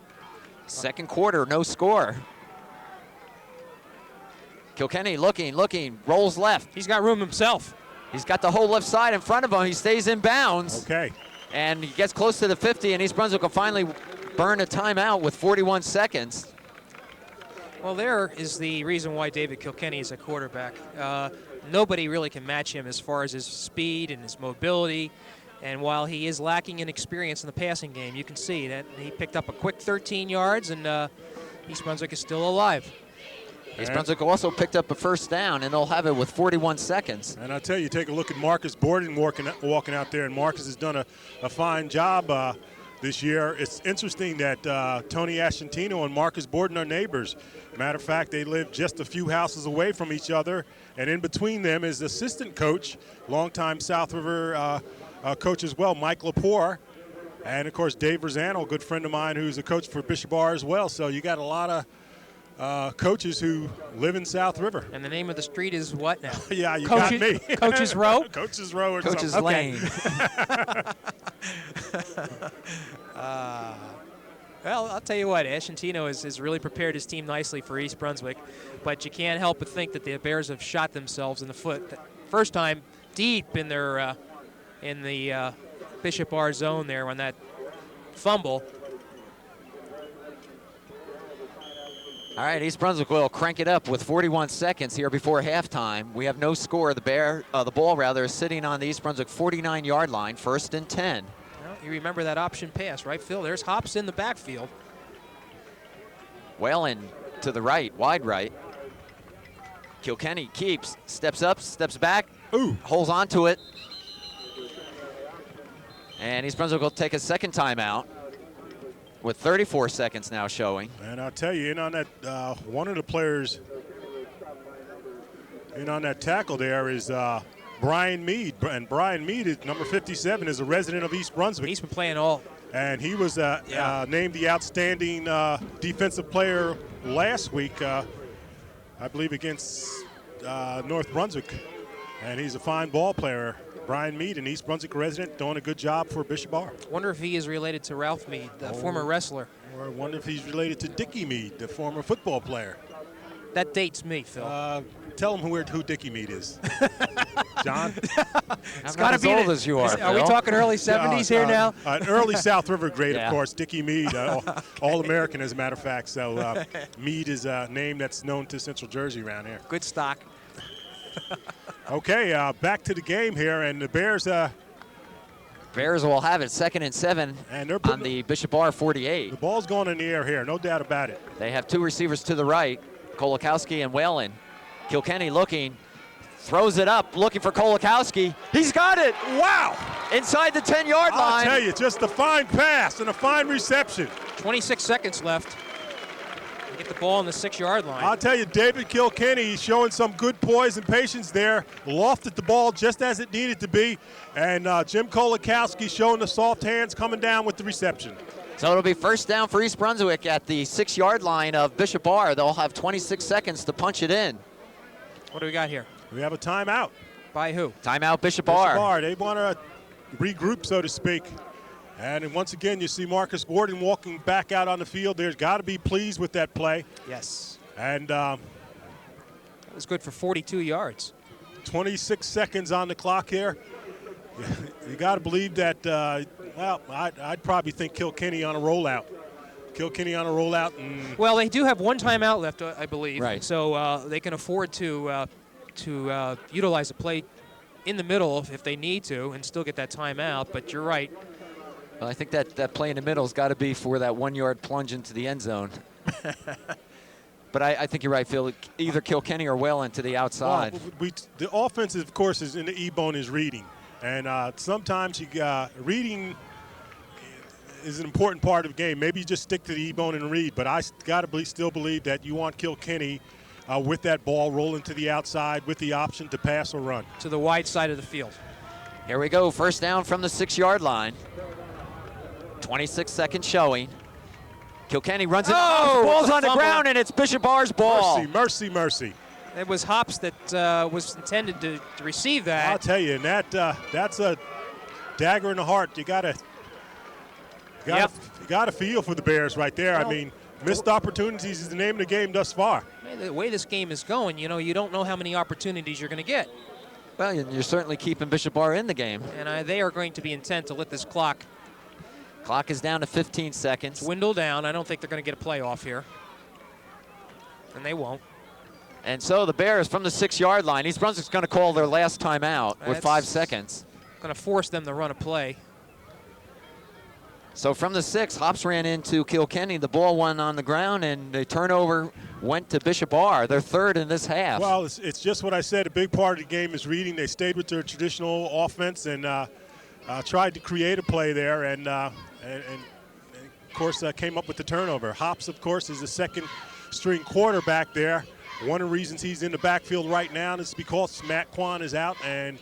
Second quarter, no score. Kilkenny looking, rolls left. He's got room himself. He's got the whole left side in front of him. He stays in bounds. Okay. And he gets close to the 50, and East Brunswick will finally burn a timeout with 41 seconds. Well, there is the reason why David Kilkenny is a quarterback. Nobody really can match him as far as his speed and his mobility. And while he is lacking in experience in the passing game, you can see that he picked up a quick 13 yards, and East Brunswick is still alive. East Brunswick also picked up a first down, and they'll have it with 41 seconds. And I'll tell you, take a look at Marcus Borden walking out there, and Marcus has done a fine job this year. It's interesting that Tony Ascentino and Marcus Borden are neighbors. Matter of fact, they live just a few houses away from each other, and in between them is assistant coach, longtime South River coach as well, Mike Lepore, and of course Dave Rosano, a good friend of mine who's a coach for Bishop Bar as well. So you got a lot of coaches who live in South River. And the name of the street is what now? Yeah, you got me. Coach's Row? Coach's Row or Coach's something. Lane. Well, I'll tell you what, Ascentino has really prepared his team nicely for East Brunswick, but you can't help but think that the Bears have shot themselves in the foot. First time deep in their in the Bishop Bar zone there on that fumble. All right, East Brunswick will crank it up with 41 seconds here before halftime. We have no score. The ball rather is sitting on the East Brunswick 49-yard line, 1st and 10. Well, you remember that option pass, right, Phil? There's Hops in the backfield. Whalen to the right, wide right. Kilkenny keeps, steps up, steps back, holds on to it. And East Brunswick will take a second timeout with 34 seconds now showing. And I'll tell you, in on that, one of the players in on that tackle there is Brian Mead. And Brian Mead, is number 57, is a resident of East Brunswick. He's been playing all. And he was named the outstanding defensive player last week, I believe, against North Brunswick. And he's a fine ball player. Brian Mead, an East Brunswick resident, doing a good job for Bishop Bar. Wonder if he is related to Ralph Mead, the former wrestler. Or I wonder if he's related to Dickie Mead, the former football player. That dates me, Phil. Tell him who Dickie Mead is. John? It's got to be as old as you are. Are we talking early 70s here now? An early South River great, Yeah. of course. Dickie Mead, All-American, as a matter of fact. So Mead is a name that's known to Central Jersey around here. Good stock. Okay, back to the game here, and the Bears. Bears will have it 2nd and 7 And they're on the Bishop Bar 48. The ball's going in the air here, no doubt about it. They have two receivers to the right, Kolakowski and Whalen. Kilkenny looking, throws it up, looking for Kolakowski. He's got it! Wow! Inside the 10-yard I'll line. tell you, just a fine pass and a fine reception. 26 seconds left. Get the ball on the 6-yard line. I'll tell you, David Kilkenny showing some good poise and patience there. Lofted the ball just as it needed to be. And Jim Kolakowski showing the soft hands coming down with the reception. So it'll be first down for East Brunswick at the 6-yard line of Bishop Bar. They'll have 26 seconds to punch it in. What do we got here? We have a timeout. By who? Timeout Bishop Bar. Bishop Bar, they want to regroup, so to speak. And once again, you see Marcus Borden walking back out on the field. There's got to be pleased with that play. Yes. And That was good for 42 yards. 26 seconds on the clock here. You got to believe that, well, I'd probably think Kilkenny on a rollout. Kilkenny on a rollout. And Well, they do have one timeout left, I believe. Right. So they can afford to utilize the play in the middle if they need to and still get that timeout. But you're right. Well, I think that play in the middle has got to be for that 1-yard plunge into the end zone. But I think you're right, Phil. Either Kilkenny or Whalen to the outside. Well, the offense, of course, is in the E-bone is reading. And sometimes reading is an important part of the game. Maybe you just stick to the E-bone and read. But I got to still believe that you want Kilkenny with that ball rolling to the outside with the option to pass or run. To the wide side of the field. Here we go. First down from the 6-yard line. 26 seconds showing. Kilkenny runs it. Oh, the ball's on the ground, and it's Bishop Bar's ball. Mercy. It was Hops that was intended to receive that. I'll tell you, and that's a dagger in the heart. You gotta feel for the Bears right there. Well, I mean, missed opportunities is the name of the game thus far. The way this game is going, you don't know how many opportunities you're going to get. Well, you're certainly keeping Bishop Bar in the game. And they are going to be intent to let this clock Clock is down to 15 seconds. dwindle down. I don't think they're going to get a playoff here. And they won't. And so the Bears from the 6-yard line. East Brunswick's going to call their last timeout with 5 seconds. Going to force them to run a play. So from the 6, Hops ran into Kilkenny. The ball went on the ground, and the turnover went to Bishop Bar. They're third in this half. Well, it's just what I said. A big part of the game is reading. They stayed with their traditional offense and tried to create a play there, and of course came up with the turnover. Hops, of course, is the second-string quarterback there. One of the reasons he's in the backfield right now is because Matt Kwan is out, and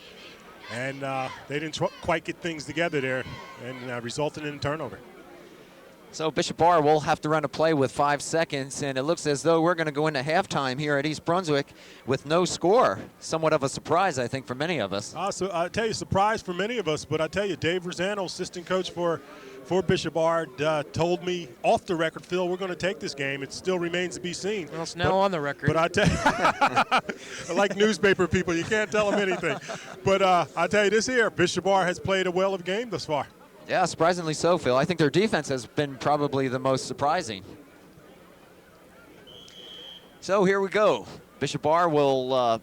they didn't quite get things together there, and resulted in a turnover. So Bishop Bar will have to run a play with 5 seconds, and it looks as though we're going to go into halftime here at East Brunswick with no score. Somewhat of a surprise, I think, for many of us. So I tell you, surprise for many of us, but I tell you, Dave Rosano, assistant coach for Bishop Bar, told me off the record, Phil, we're going to take this game. It still remains to be seen. Well, it's now on the record. But I tell you, like newspaper people, you can't tell them anything. But I tell you this here, Bishop Bar has played a well of game thus far. Yeah, surprisingly so, Phil. I think their defense has been probably the most surprising. So here we go. Bishop Bar will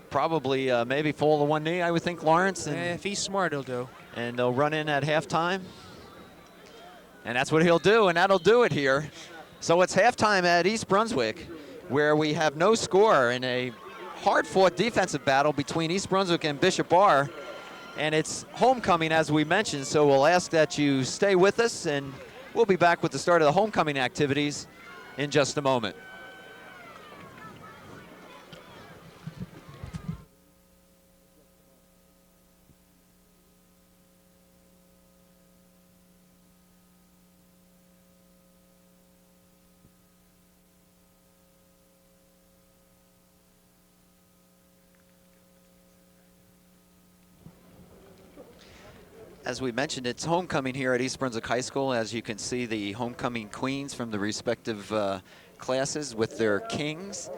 probably maybe fall to one knee, I would think, Lawrence. And, if he's smart, he'll do. And they'll run in at halftime. And that's what he'll do, and that'll do it here. So it's halftime at East Brunswick, where we have no score in a hard-fought defensive battle between East Brunswick and Bishop Bar. And it's homecoming, as we mentioned, so we'll ask that you stay with us, and we'll be back with the start of the homecoming activities in just a moment. As we mentioned, it's homecoming here at East Brunswick High School. As you can see, the homecoming queens from the respective classes with their kings.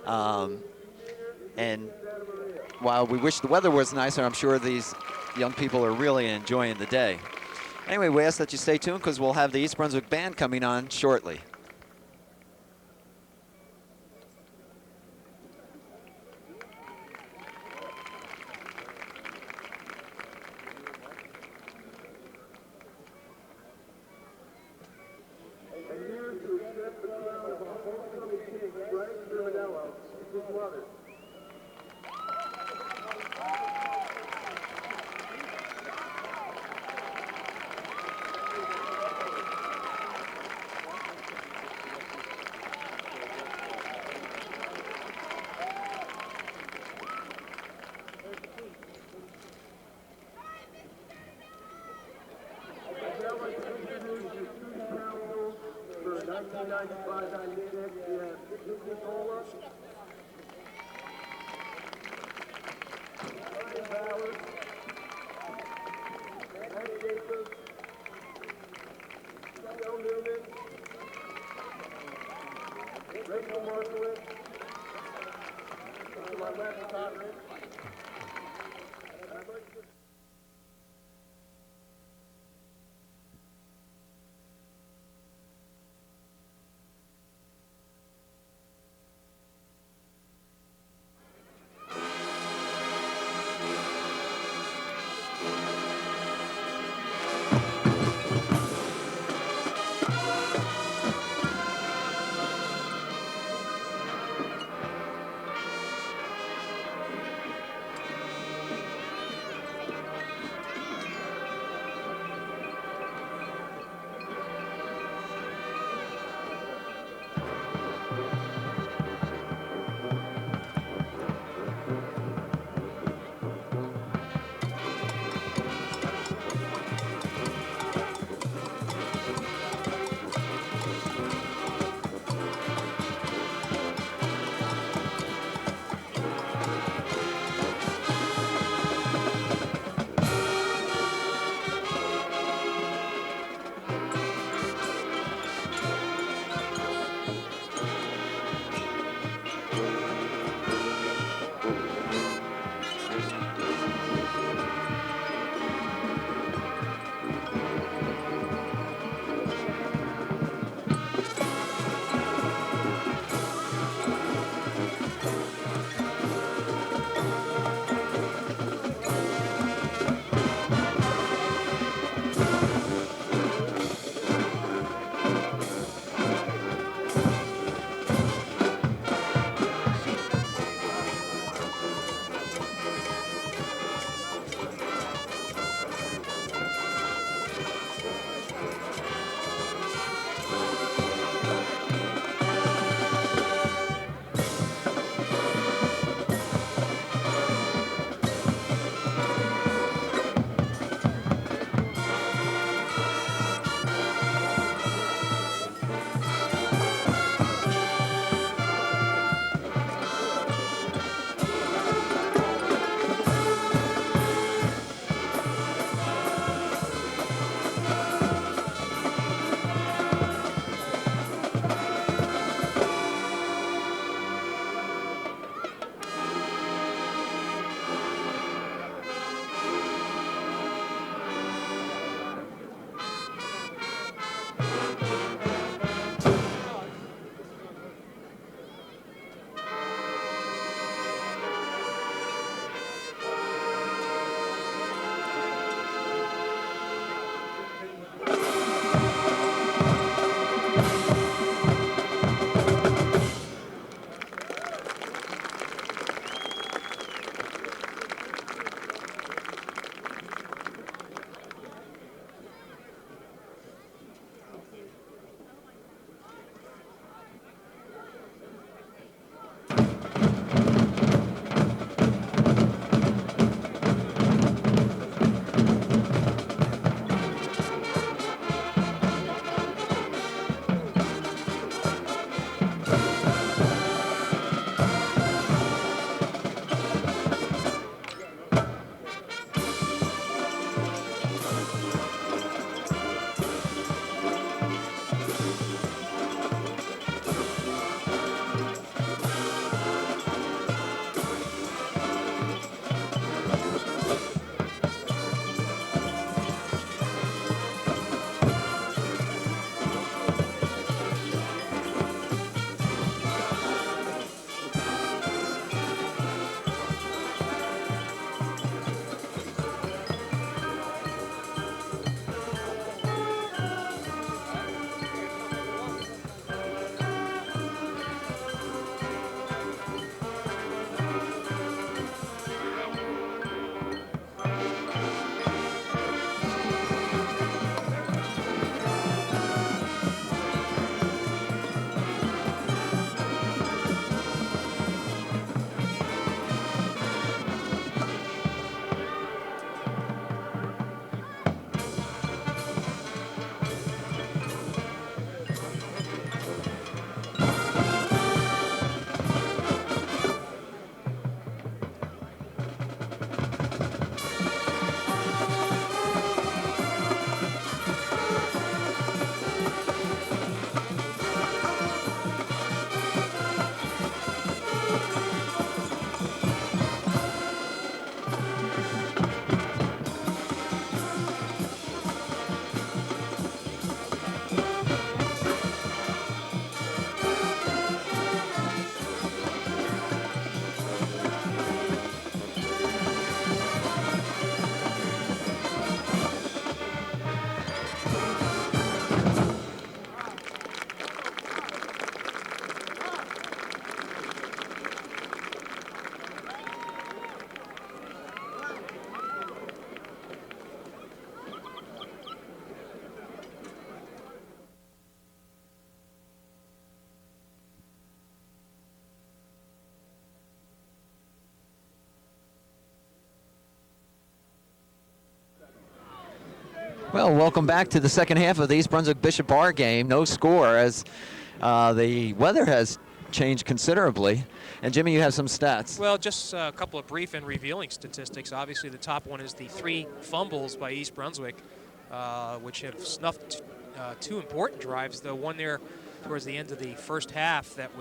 And while we wish the weather was nicer, I'm sure these young people are really enjoying the day. Anyway, we ask that you stay tuned because we'll have the East Brunswick Band coming on shortly. Well, welcome back to the second half of the East Brunswick Bishop Bar game. No score as the weather has changed considerably. And Jimmy, you have some stats. Well, just a couple of brief and revealing statistics. Obviously, the top one is the 3 fumbles by East Brunswick, which have snuffed 2 important drives. The one there towards the end of the first half that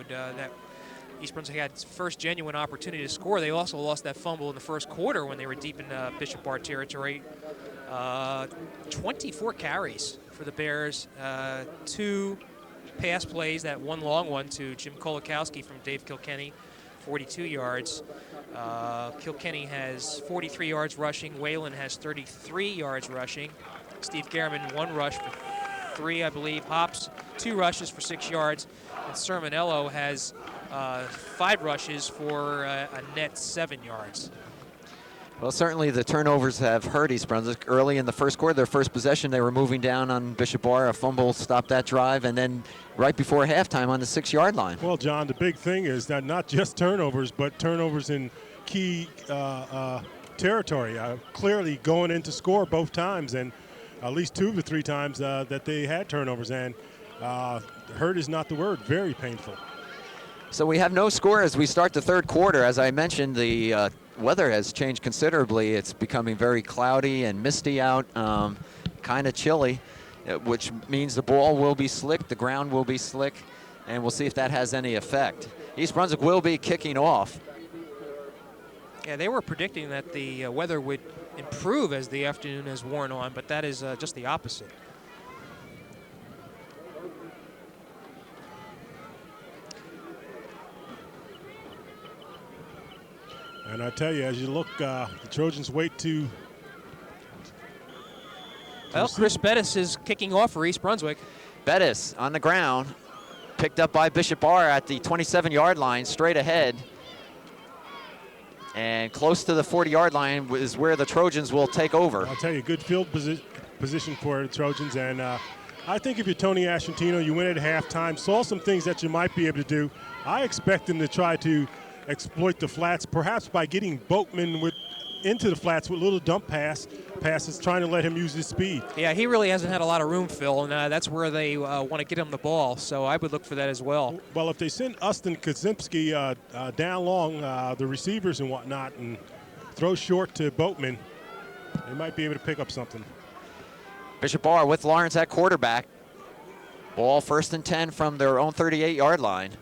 East Brunswick had its first genuine opportunity to score. They also lost that fumble in the first quarter when they were deep in Bishop Bar territory. 24 carries for the Bears, 2 pass plays, that one long one to Jim Kolakowski from Dave Kilkenny, 42 yards. Kilkenny has 43 yards rushing. Whalen has 33 yards rushing. Steve Gehrman, 1 rush for 3, I believe. Hops, 2 rushes for 6 yards. And Sermonello has 5 rushes for a net 7 yards. Well, certainly the turnovers have hurt East Brunswick. Early in the first quarter, their first possession, they were moving down on Bishop Bar. A fumble stopped that drive, and then right before halftime on the 6-yard line. Well, John, the big thing is that not just turnovers, but turnovers in key territory. Clearly going in to score both times, and at least 2 of the 3 times that they had turnovers. And hurt is not the word. Very painful. So we have no score as we start the third quarter. As I mentioned, the weather has changed considerably. It's becoming very cloudy and misty out, kind of chilly, which means the ball will be slick, the ground will be slick, and we'll see if that has any effect. East Brunswick will be kicking off. Yeah, they were predicting that the weather would improve as the afternoon has worn on, but that is just the opposite. And I tell you, as you look, the Trojans wait to. Well, Chris Bettis is kicking off for East Brunswick. Bettis on the ground, picked up by Bishop Bar at the 27-yard line, straight ahead. And close to the 40-yard line is where the Trojans will take over. I'll tell you, good field position for the Trojans. And I think if you're Tony Ascentino, you went at halftime, saw some things that you might be able to do. I expect them to try to exploit the flats, perhaps by getting Boatman into the flats with little dump passes, trying to let him use his speed. Yeah, he really hasn't had a lot of room, Phil, and that's where they want to get him the ball. So I would look for that as well. Well, if they send Ustin Kaczynski down long, the receivers and whatnot, and throw short to Boatman, they might be able to pick up something. Bishop Bar with Lawrence at quarterback. Ball 1st and 10 from their own 38-yard line.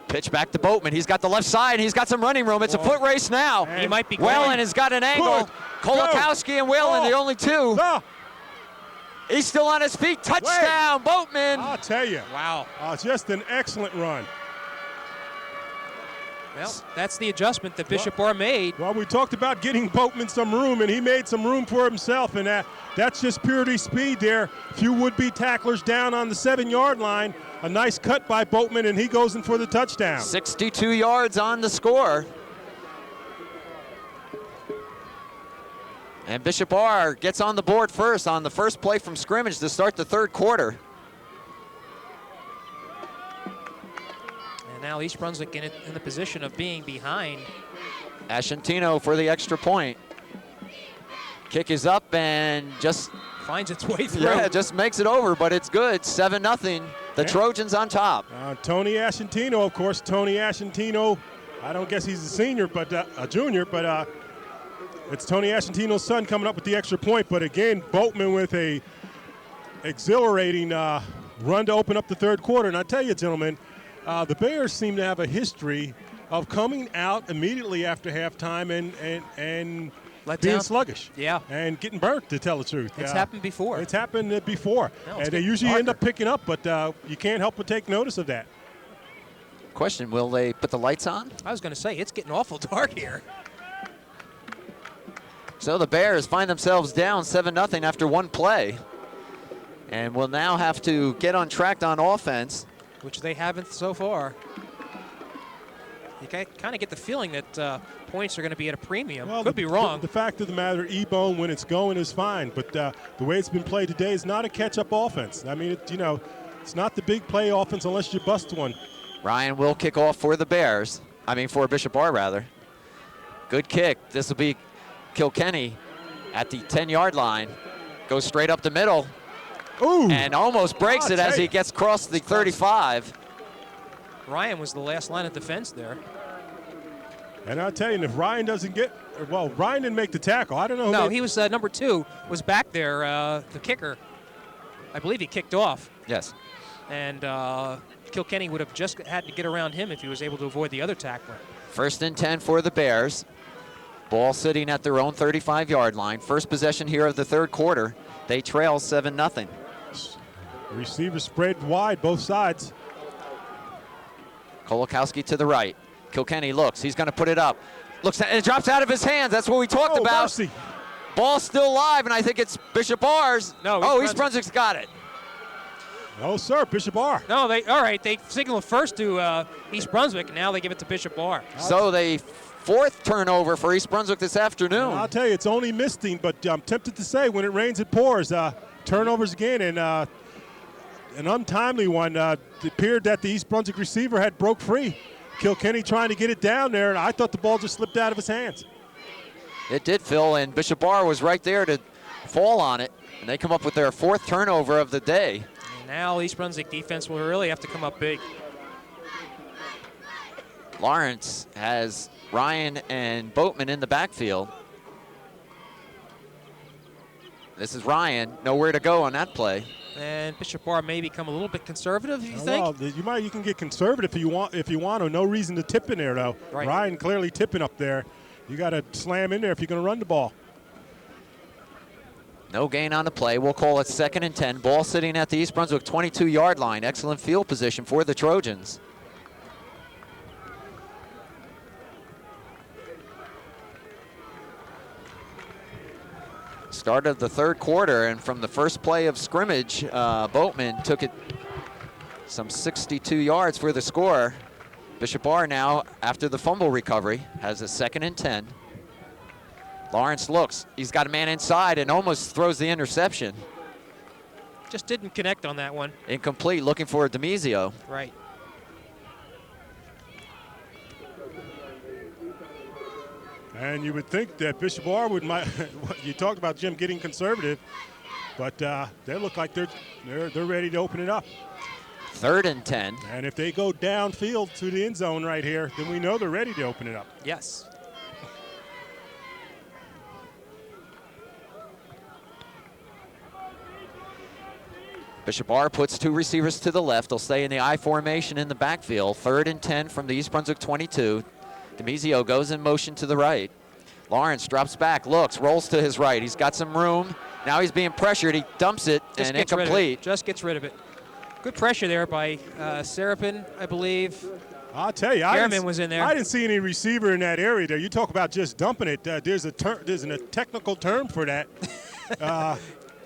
Pitch back to Boatman. He's got the left side. He's got some running room. It's a foot race now. He might be Whalen has got an angle. Kolakowski and Whalen, the only 2. He's still on his feet. Touchdown, Boatman. I'll tell you. Wow. Just an excellent run. Well, that's the adjustment that Bishop Bar made. Well, we talked about getting Boatman some room, and he made some room for himself, and that's just purely speed there. Few would-be tacklers down on the 7-yard line. A nice cut by Boatman, and he goes in for the touchdown. 62 yards on the score. And Bishop Bar gets on the board first on the first play from scrimmage to start the third quarter. And now East Brunswick in the position of being behind. Ascentino for the extra point. Kick is up and just finds its way through. Yeah, just makes it over, but it's good. 7-0. The Trojans on top. Tony Ascentino, of course. Tony Ascentino, I don't guess he's a senior, but a junior, but it's Tony Ascentino's son coming up with the extra point. But again, Boatman with a exhilarating run to open up the third quarter. And I tell you, gentlemen, the Bears seem to have a history of coming out immediately after halftime and being sluggish. Yeah. And getting burnt, to tell the truth. It's happened before. It's happened before. No, and they usually end up picking up, but you can't help but take notice of that. Question, will they put the lights on? I was going to say, it's getting awful dark here. So the Bears find themselves down 7-0 after one play. And will now have to get on track on offense. Which they haven't so far. You kind of get the feeling that points are going to be at a premium. Well, Could be wrong. The fact of the matter, E-Bone, when it's going, is fine. But the way it's been played today is not a catch-up offense. I mean, it's not the big play offense unless you bust one. Ryan will kick off for the Bears. For Bishop Bar, rather. Good kick. This will be Kilkenny at the 10-yard line. Goes straight up the middle. Ooh. And almost breaks it as he gets across the 35. Ryan was the last line of defense there. And I'll tell you, if Ryan doesn't get, well, Ryan didn't make the tackle. I don't know. No, he was number 2, was back there, the kicker. I believe he kicked off. Yes. And Kilkenny would have just had to get around him if he was able to avoid the other tackler. 1st and 10 for the Bears. Ball sitting at their own 35-yard line. First possession here of the third quarter. They trail 7-0. Receivers spread wide, both sides. Kolakowski to the right. Kilkenny looks. He's going to put it up. Looks, and it drops out of his hands. That's what we talked about. Mercy. Ball still live, and I think it's Bishop Barr's. No, East Brunswick's got it. No, sir, Bishop Barr. No, all right, they signaled first to East Brunswick, and now they give it to Bishop Barr. So the 4th turnover for East Brunswick this afternoon. I'll tell you, it's only misting, but I'm tempted to say when it rains, it pours. Turnovers again, and an untimely one. It appeared that the East Brunswick receiver had broke free. Kilkenny trying to get it down there, and I thought the ball just slipped out of his hands. It did, Phil, and Bishop Barr was right there to fall on it, and they come up with their 4th turnover of the day. And now East Brunswick defense will really have to come up big. Lawrence has Ryan and Boatman in the backfield. This is Ryan, nowhere to go on that play. And Bishop Barr may become a little bit conservative, you think? Well, you can get conservative if you want to. No reason to tip in there, though. Right. Ryan clearly tipping up there. You got to slam in there if you're going to run the ball. No gain on the play. We'll call it 2nd and 10. Ball sitting at the East Brunswick 22-yard line. Excellent field position for the Trojans. Start of the third quarter, and from the first play of scrimmage, Boatman took it some 62 yards for the score. Bishop Barr now, after the fumble recovery, has a 2nd and 10. Lawrence looks. He's got a man inside and almost throws the interception. Just didn't connect on that one. Incomplete, looking for Demizio. Right. And you would think that Bishop Barr you talked about Jim getting conservative, but they look like they're ready to open it up. 3rd and 10. And if they go downfield to the end zone right here, then we know they're ready to open it up. Yes. Bishop Barr puts 2 receivers to the left. They'll stay in the I formation in the backfield. 3rd and 10 from the East Brunswick 22. Demizio goes in motion to the right. Lawrence drops back, looks, rolls to his right. He's got some room. Now he's being pressured. He dumps it, and incomplete. Just gets rid of it. Good pressure there by Serapin, I believe. I'll tell you, Gehrman was in there. I didn't see any receiver in that area there. You talk about just dumping it. There's a technical term for that.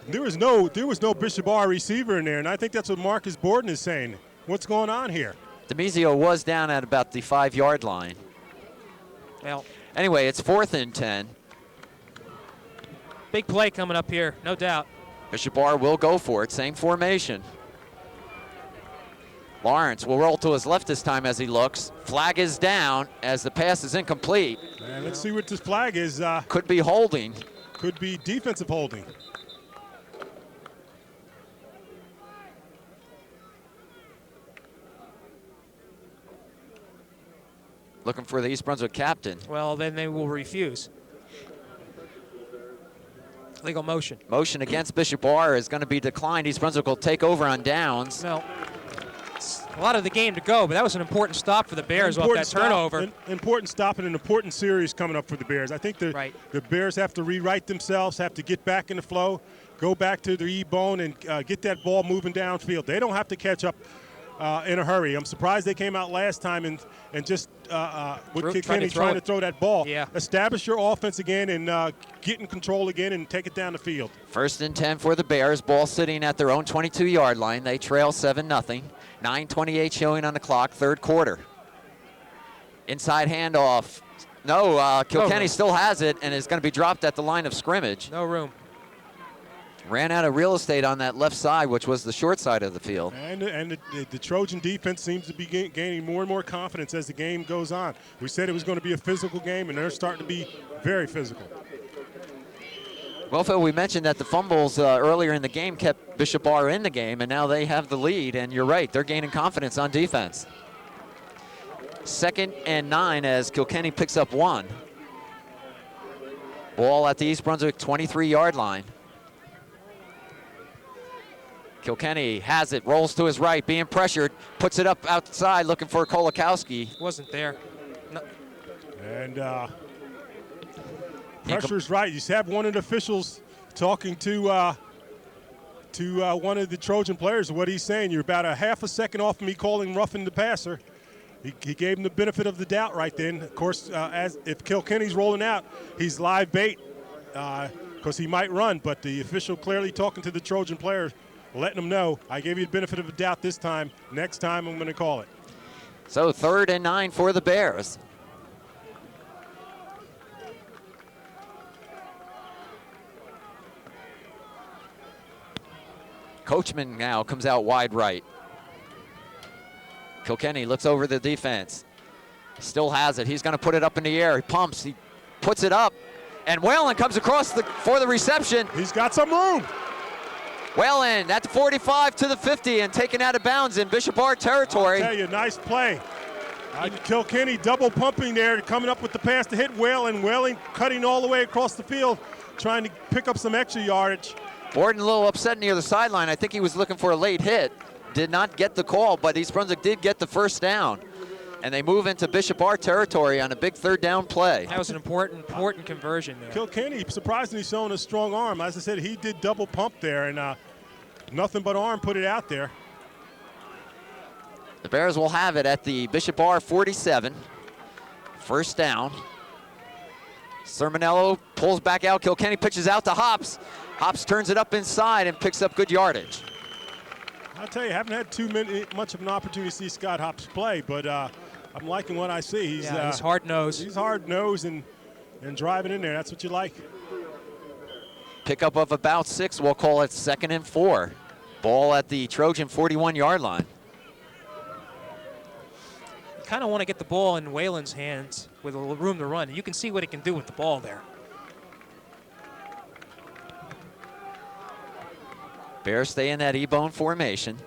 There was no Bishop Barr receiver in there, and I think that's what Marcus Borden is saying. What's going on here? Demizio was down at about the 5-yard line. Well, anyway, it's 4th and 10. Big play coming up here, no doubt. Bishop Barr will go for it, same formation. Lawrence will roll to his left this time as he looks. Flag is down as the pass is incomplete. And let's see what this flag is. Could be holding. Could be defensive holding. Looking for the East Brunswick captain. Well, then they will refuse. Legal motion. Motion against Bishop Barr is going to be declined. East Brunswick will take over on downs. No. It's a lot of the game to go, but that was an important stop for the Bears off that turnover. Important stop and an important series coming up for the Bears. I think the Bears have to rewrite themselves, have to get back in the flow, go back to their E-bone and get that ball moving downfield. They don't have to catch up in a hurry. I'm surprised they came out last time and just with Kilkenny trying to throw that ball. Yeah. Establish your offense again and get in control again and take it down the field. 1st and 10 for the Bears. Ball sitting at their own 22-yard line. They trail 7-0. 9:28 showing on the clock, third quarter. Inside handoff. No, Kilkenny still has it and is going to be dropped at the line of scrimmage. No room. Ran out of real estate on that left side, which was the short side of the field. And the Trojan defense seems to be gaining more and more confidence as the game goes on. We said it was going to be a physical game, and they're starting to be very physical. Well, Phil, we mentioned that the fumbles earlier in the game kept Bishop Bar in the game, and now they have the lead, and you're right, they're gaining confidence on defense. 2nd and 9 as Kilkenny picks up 1. Ball at the East Brunswick 23-yard line. Kilkenny has it, rolls to his right, being pressured, puts it up outside looking for Kolakowski. Wasn't there. No. And pressure's right. You have one of the officials talking to one of the Trojan players. What he's saying, you're about a half a second off me calling roughing the passer. He gave him the benefit of the doubt right then. Of course, as if Kilkenny's rolling out, he's live bait because he might run. But the official clearly talking to the Trojan player, letting him know, I gave you the benefit of the doubt this time. Next time, I'm going to call it. So 3rd and 9 for the Bears. Coachman now comes out wide right. Kilkenny looks over the defense. Still has it. He's going to put it up in the air. He pumps. He puts it up. And Whalen comes across for the reception. He's got some room. Whalen at the 45 to the 50 and taken out of bounds in Bishop Bar territory. I'll tell you, nice play. Kilkenny double pumping there, coming up with the pass to hit Whalen. Whalen cutting all the way across the field, trying to pick up some extra yardage. Borden a little upset near the sideline. I think he was looking for a late hit. Did not get the call, but East Brunswick did get the first down. And they move into Bishop Bar territory on a big 3rd down play. That was an important conversion there. Kilkenny surprisingly showing a strong arm. As I said, he did double pump there, and nothing but arm put it out there. The Bears will have it at the Bishop Bar 47. 1st down. Sermonello pulls back out. Kilkenny pitches out to Hops. Hops turns it up inside and picks up good yardage. I'll tell you, I haven't had much of an opportunity to see Scott Hops play, but I'm liking what I see. He's hard-nosed. He's hard-nosed and driving in there. That's what you like. Pickup of about 6. We'll call it 2nd and 4. Ball at the Trojan 41-yard line. You kind of want to get the ball in Whalen's hands with a little room to run. You can see what he can do with the ball there. Bears stay in that E-bone formation.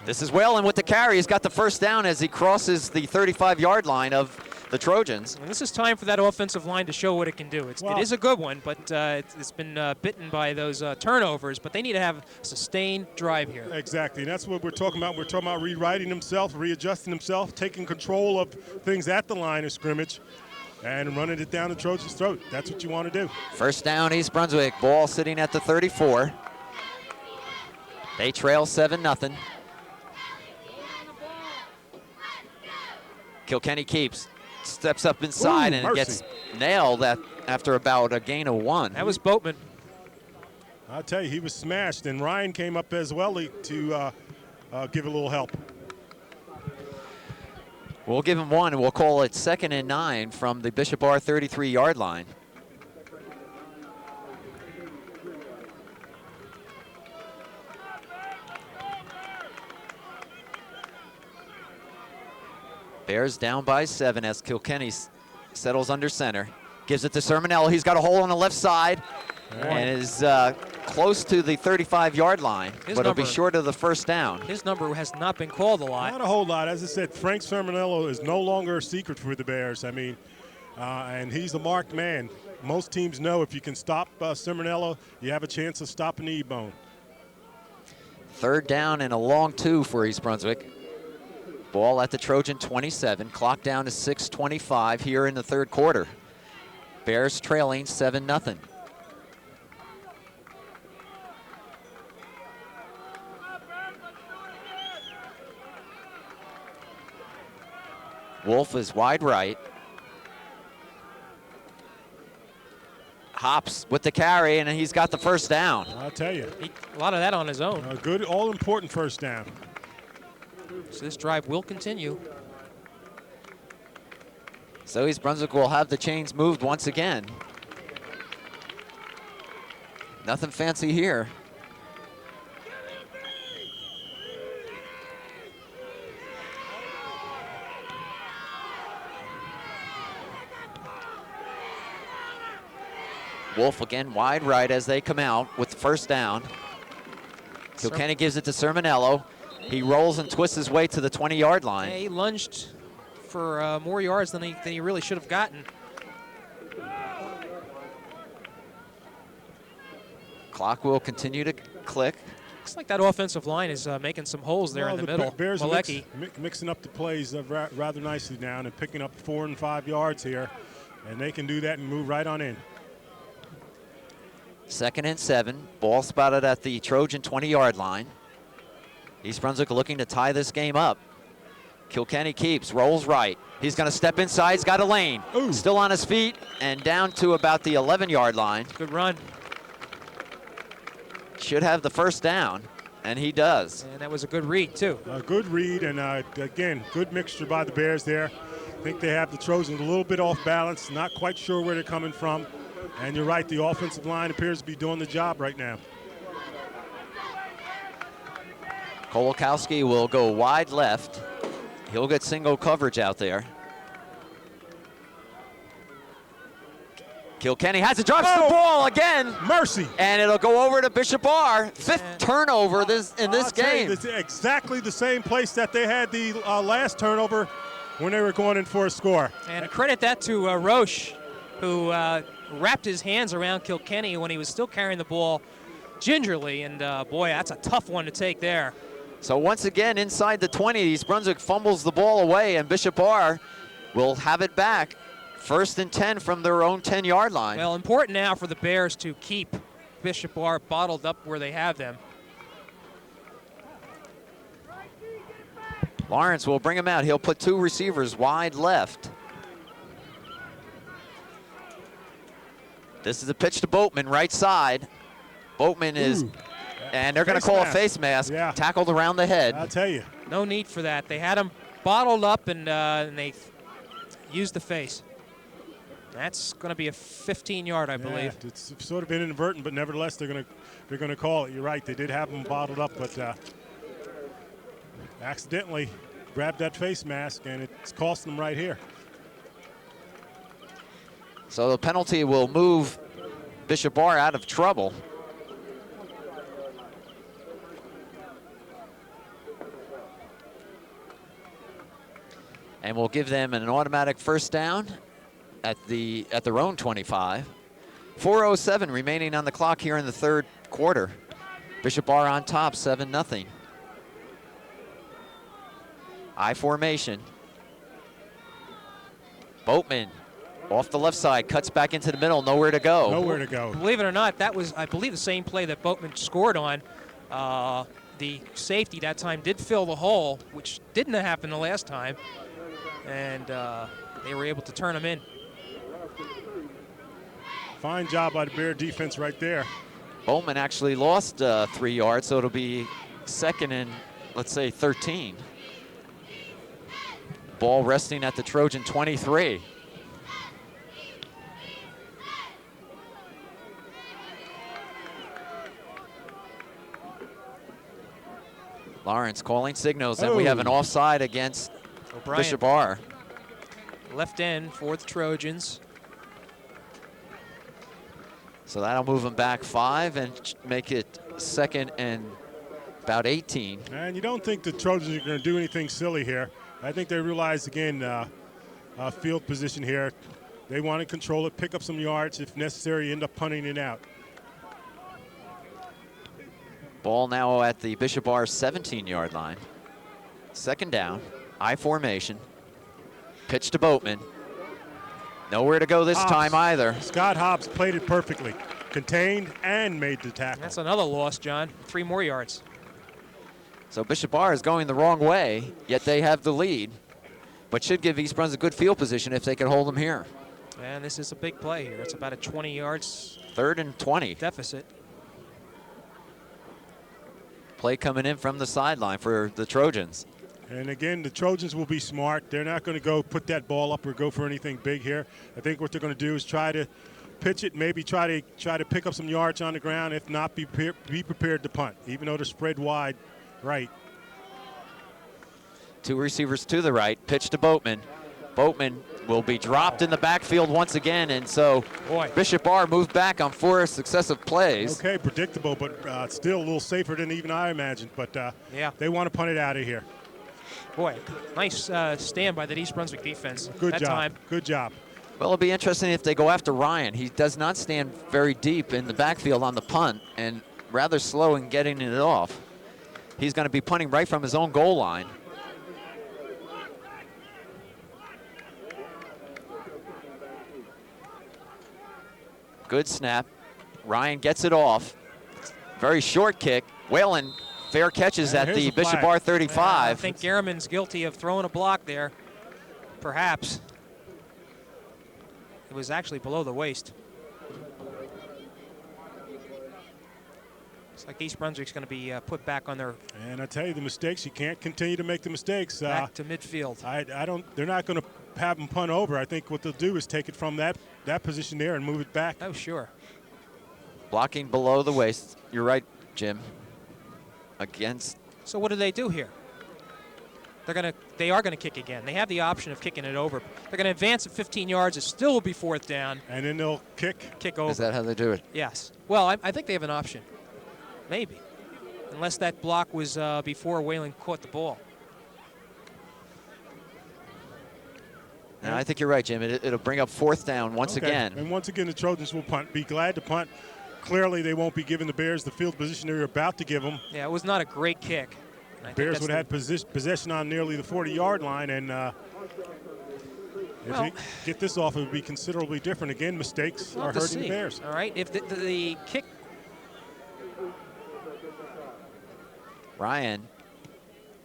This is Whalen with the carry. He's got the 1st down as he crosses the 35-yard line of the Trojans. And this is time for that offensive line to show what it can do. It is a good one, but it's been bitten by those turnovers. But they need to have a sustained drive here. Exactly, and that's what we're talking about. We're talking about rewriting himself, readjusting himself, taking control of things at the line of scrimmage, and running it down the Trojan's throat. That's what you want to do. 1st down, East Brunswick. Ball sitting at the 34. They trail 7-0. Kilkenny keeps, steps up inside, and gets nailed after about a gain of 1. That was Boatman. I'll tell you, he was smashed, and Ryan came up as well to give a little help. We'll give him 1, and we'll call it 2nd and 9 from the Bishop Bar 33-yard line. Bears down by 7 as Kilkenny settles under center. Gives it to Sermonello. He's got a hole on the left side and is close to the 35-yard line, but it'll be short of the 1st down. His number has not been called a lot. Not a whole lot. As I said, Frank Sermonello is no longer a secret for the Bears. I mean, and he's a marked man. Most teams know if you can stop Sermonello, you have a chance of stopping the E-bone. 3rd down and a long 2 for East Brunswick. Ball at the Trojan 27. Clock down to 6:25 here in the 3rd quarter. Bears trailing 7-0. Wolf is wide right. Hops with the carry, and he's got the 1st down. I'll tell you. A lot of that on his own. A good, all-important 1st down. So this drive will continue. So East Brunswick will have the chains moved once again. Nothing fancy here. Wolf again wide right as they come out with the first down. Kilkenny gives it to Sermonello. He rolls and twists his way to the 20-yard line. Yeah, he lunged for more yards than he really should have gotten. Clock will continue to click. Looks like that offensive line is making some holes there in the middle. Bears Malecki. mixing up the plays rather nicely now and picking up 4 and 5 yards here. And they can do that and move right on in. 2nd and 7. Ball spotted at the Trojan 20-yard line. East Brunswick looking to tie this game up. Kilkenny keeps, rolls right. He's going to step inside. He's got a lane. Ooh. Still on his feet and down to about the 11-yard line. Good run. Should have the first down, and he does. And that was a good read, too. A good read, and again, good mixture by the Bears there. I think they have the Trojans a little bit off balance, not quite sure where they're coming from. And you're right, the offensive line appears to be doing the job right now. Kolakowski will go wide left. He'll get single coverage out there. Kilkenny has it, drops the ball again. Mercy. And it'll go over to Bishop Barr. 5th turnover in this game. It's exactly the same place that they had the last turnover when they were going in for a score. And credit that to Roche, who wrapped his hands around Kilkenny when he was still carrying the ball gingerly. And boy, that's a tough one to take there. So once again, inside the 20, East Brunswick fumbles the ball away, and Bishop Barr will have it back. 1st and 10 from their own 10-yard line. Well, important now for the Bears to keep Bishop Barr bottled up where they have them. Lawrence will bring him out. He'll put 2 receivers wide left. This is a pitch to Boatman, right side. Boatman is, and they're going to call a face mask. Yeah. Tackled around the head. I'll tell you. No need for that. They had him bottled up, and they used the face. That's going to be a 15-yard, I believe. Yeah, it's sort of inadvertent, but nevertheless, they're going to call it. You're right. They did have him bottled up, but accidentally grabbed that face mask, and it's costing them right here. So the penalty will move Bishop Barr out of trouble. And we'll give them an automatic first down at their own 25. 4:07 remaining on the clock here in the 3rd quarter. Bishop Barr on top, 7-0. I formation. Boatman off the left side, cuts back into the middle, nowhere to go. Nowhere to go. Believe it or not, that was, I believe, the same play that Boatman scored on. The safety that time did fill the hole, which didn't happen the last time. And they were able to turn him in. Fine job by the Bear defense right there. Bowman actually lost 3 yards, so it'll be 2nd and, let's say, 13. Ball resting at the Trojan 23. Lawrence calling signals, and we have an offside against O'Brien. Bishop Barr. Left end for the Trojans. So that'll move them back 5 and make it 2nd and about 18. And you don't think the Trojans are going to do anything silly here. I think they realize, again, field position here. They want to control it, pick up some yards, if necessary, end up punting it out. Ball now at the Bishop Barr 17-yard line. 2nd down, I formation. Pitch to Boatman. Nowhere to go this time either. Scott Hobbs played it perfectly. Contained and made the tackle. That's another loss, John. 3 more yards. So Bishop Barr is going the wrong way, yet they have the lead. But should give East Brunswick a good field position if they could hold them here. And this is a big play here. It's about a 20 yards 3rd and 20. deficit. Play coming in from the sideline for the Trojans. And again, the Trojans will be smart. They're not going to go put that ball up or go for anything big here. I think what they're going to do is try to pitch it, maybe try to pick up some yards on the ground. If not, be prepared to punt, even though they're spread wide right. 2 receivers to the right, pitch to Boatman. Boatman will be dropped in the backfield once again, and so Boy. Bishop Barr moved back on 4 successive plays. Okay, predictable, but still a little safer than even I imagined. But Yeah. they want to punt it out of here. Boy, nice stand by the East Brunswick defense. Good that job. time. Good job. Well, it'll be interesting if they go after Ryan. He does not stand very deep in the backfield on the punt and rather slow in getting it off. He's going to be punting right from his own goal line. Good snap. Ryan gets it off. Very short kick. Whalen fair catches And at here's the a flag. Bishop Barr I 35. think Garriman's guilty of throwing a block there. Perhaps. It was actually below the waist. Looks like East Brunswick's going to be put back on their And I tell you, the mistakes, you can't continue to make the mistakes. back to midfield. I don't. They're not going to have them punt over. I think what they'll do is take it from that position there and move it back. Oh, sure. Blocking below the waist. You're right, Jim. Against. So what do they do here? They are gonna kick again. They have the option of kicking it over. They're gonna advance at 15 yards. It still will be 4th down. And then they'll kick. Kick over. Is that how they do it? Yes. Well, I think they have an option. Maybe. Unless that block was before Whalen caught the ball. No, I think you're right, Jim. It'll bring up 4th down once Okay. again. And once again, the Trojans will punt. Be glad to punt. Clearly, they won't be giving the Bears the field position they're about to give them. Yeah, it was not a great kick. I think Bears that's would have had possession on nearly the 40-yard line, and if Well- they get this off, it would be considerably different. Again, mistakes We'll are have to hurting the see. Bears. All right. If the kick. Ryan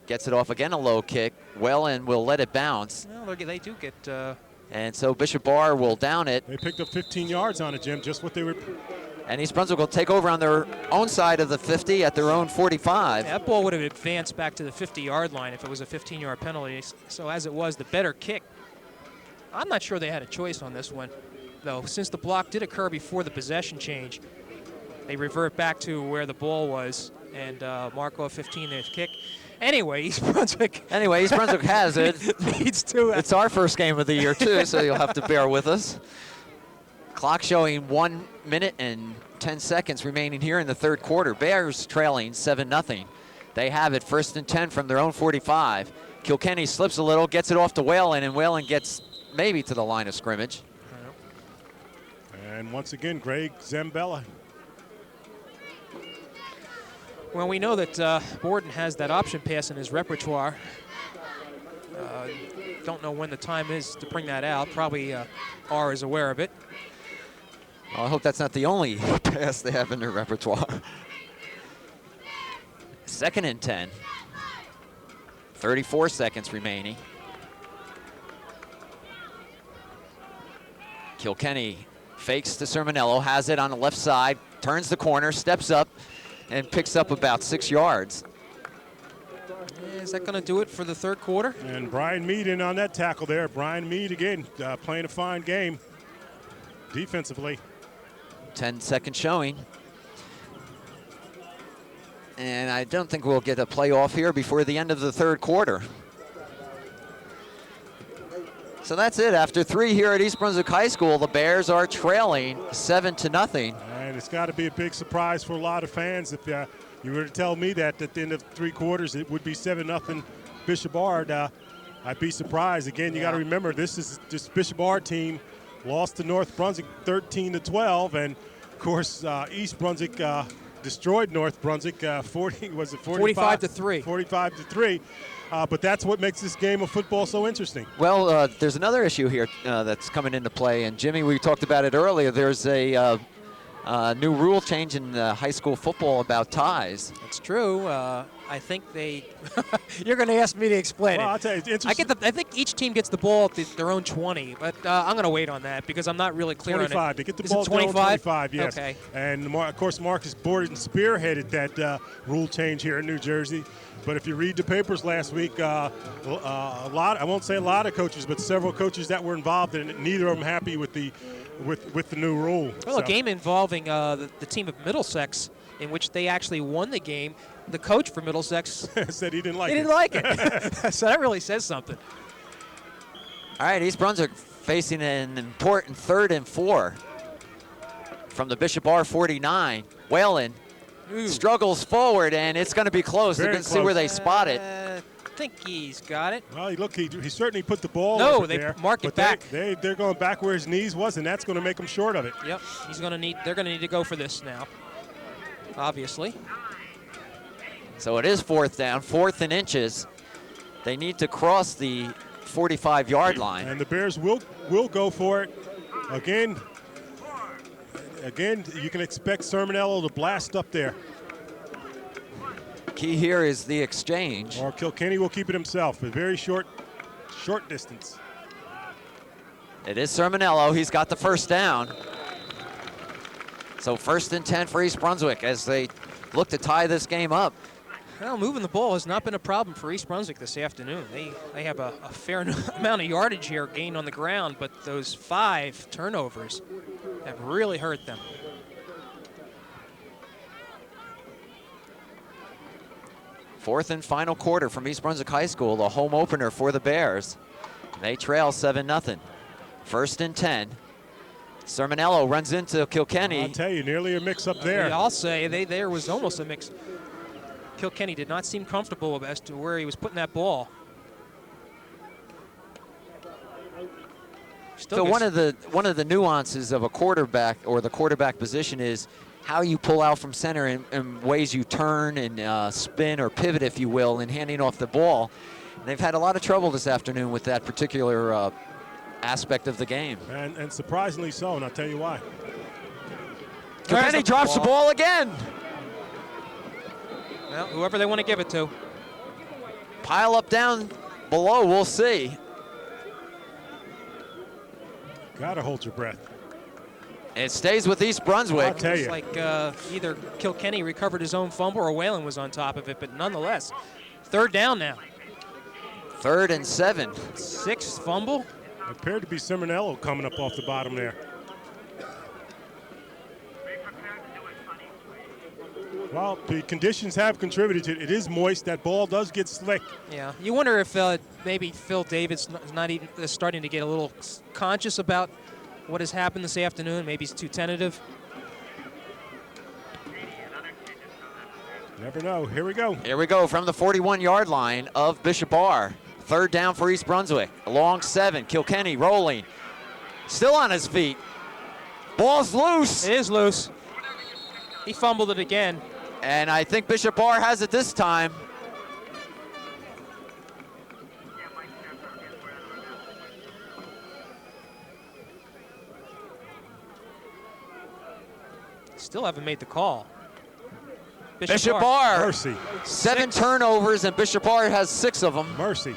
gets it off again, a low kick. Whalen will let it bounce. Well, they do get. And so Bishop Barr will down it. They picked up 15 yards on it, Jim, just what they were. And East Brunswick will take over on their own side of the 50 at their own 45. That ball would have advanced back to the 50-yard line if it was a 15-yard penalty. So as it was, the better kick. I'm not sure they had a choice on this one, though. Since the block did occur before the possession change, they revert back to where the ball was and mark off 15 their kick. Anyway, East Brunswick. Anyway, East Brunswick has it. Leads to it. It's our first game of the year, too, so you'll have to bear with us. Clock showing 1 minute and 10 seconds remaining here in the 3rd quarter. Bears trailing 7-0. They have it 1st and 10 from their own 45. Kilkenny slips a little, gets it off to Whalen, and Whalen gets maybe to the line of scrimmage. And once again, Greg Zambella. Well, we know that Borden has that option pass in his repertoire. Don't know when the time is to bring that out. Probably R is aware of it. Well, I hope that's not the only pass they have in their repertoire. 2nd and 10. 34 seconds remaining. Kilkenny fakes to Sermonello, has it on the left side, turns the corner, steps up, and picks up about 6 yards. Is that going to do it for the 3rd quarter? And Brian Mead in on that tackle there. Brian Mead again playing a fine game defensively. 10-second showing. And I don't think we'll get a playoff here before the end of the 3rd quarter. So that's it. After 3 here at East Brunswick High School, the Bears are trailing 7-0. And it's got to be a big surprise for a lot of fans. If you were to tell me that at the end of 3 quarters it would be 7-0 Bishop Barr, I'd be surprised. Again, you got to remember this Bishop Barr team lost to North Brunswick 13-12, and of course East Brunswick destroyed North Brunswick 45-3. 45-3. But that's what makes this game of football so interesting. Well, there's another issue here that's coming into play, and Jimmy, we talked about it earlier. There's a new rule change in high school football about ties. It's true. I think they. You're going to ask me to explain Well, it. I'll tell you, it's interesting. I think each team gets the ball at their own 20, but I'm going to wait on that because I'm not really clear 25. on it. They get the Is ball it at their own 25? 25, yes. Okay. And of course, Marcus Borden spearheaded that rule change here in New Jersey. But if you read the papers last week, a lot, I won't say a lot of coaches, but several coaches that were involved in it, neither of them happy with the new rule. Well, a game involving the team of Middlesex in which they actually won the game. The coach for Middlesex said he didn't like he it. didn't like it. So that really says something. All right, East Brunswick facing an important 3rd and 4 from the Bishop R 49. Whalen struggles forward, and it's going to be close. They're going to see where they spot it. I think he's got it. Well, look, he certainly put the ball No, over they there. mark it back. They're going back where his knees was, and that's going to make him short of it. Yep, they're going to need to go for this now, obviously. So it is 4th down, 4th and inches. They need to cross the 45-yard line. And the Bears will go for it. Again, you can expect Sermonello to blast up there. Key here is the exchange. Or Kilkenny will keep it himself. A very short distance. It is Sermonello. He's got the 1st down. So 1st and 10 for East Brunswick as they look to tie this game up. Well, moving the ball has not been a problem for East Brunswick this afternoon. They have a fair amount of yardage here gained on the ground, but those 5 turnovers have really hurt them. Fourth and final quarter from East Brunswick High School, the home opener for the Bears. They trail 7-0. 1st and 10. Sermonello runs into Kilkenny. I'll tell you, nearly a mix-up there. I'll say there was almost a mix. Kilkenny did not seem comfortable as to where he was putting that ball. So one of the nuances of a quarterback or the quarterback position is how you pull out from center in ways you turn and spin or pivot, if you will, in handing off the ball. And they've had a lot of trouble this afternoon with that particular aspect of the game. And surprisingly so, and I'll tell you why. Kilkenny drops the ball again. Well, whoever they want to give it to. Pile up down below, we'll see. Gotta hold your breath. It stays with East Brunswick. I'll tell you. It's like either Kilkenny recovered his own fumble or Whalen was on top of it, but nonetheless, 3rd down now. 3rd and 7. 6th fumble. Appeared to be Sermonello coming up off the bottom there. Well, the conditions have contributed to it. It is moist. That ball does get slick. Yeah, you wonder if maybe Phil Davis not even starting to get a little conscious about what has happened this afternoon. Maybe he's too tentative. Never know. Here we go. Here we go from the 41-yard line of Bishop R. 3rd down for East Brunswick. A long 7. Kilkenny rolling. Still on his feet. Ball's loose. It is loose. He fumbled it again. And I think Bishop R has it this time. Still haven't made the call. Bishop R. Mercy. 7 turnovers, and Bishop R has 6 of them. Mercy.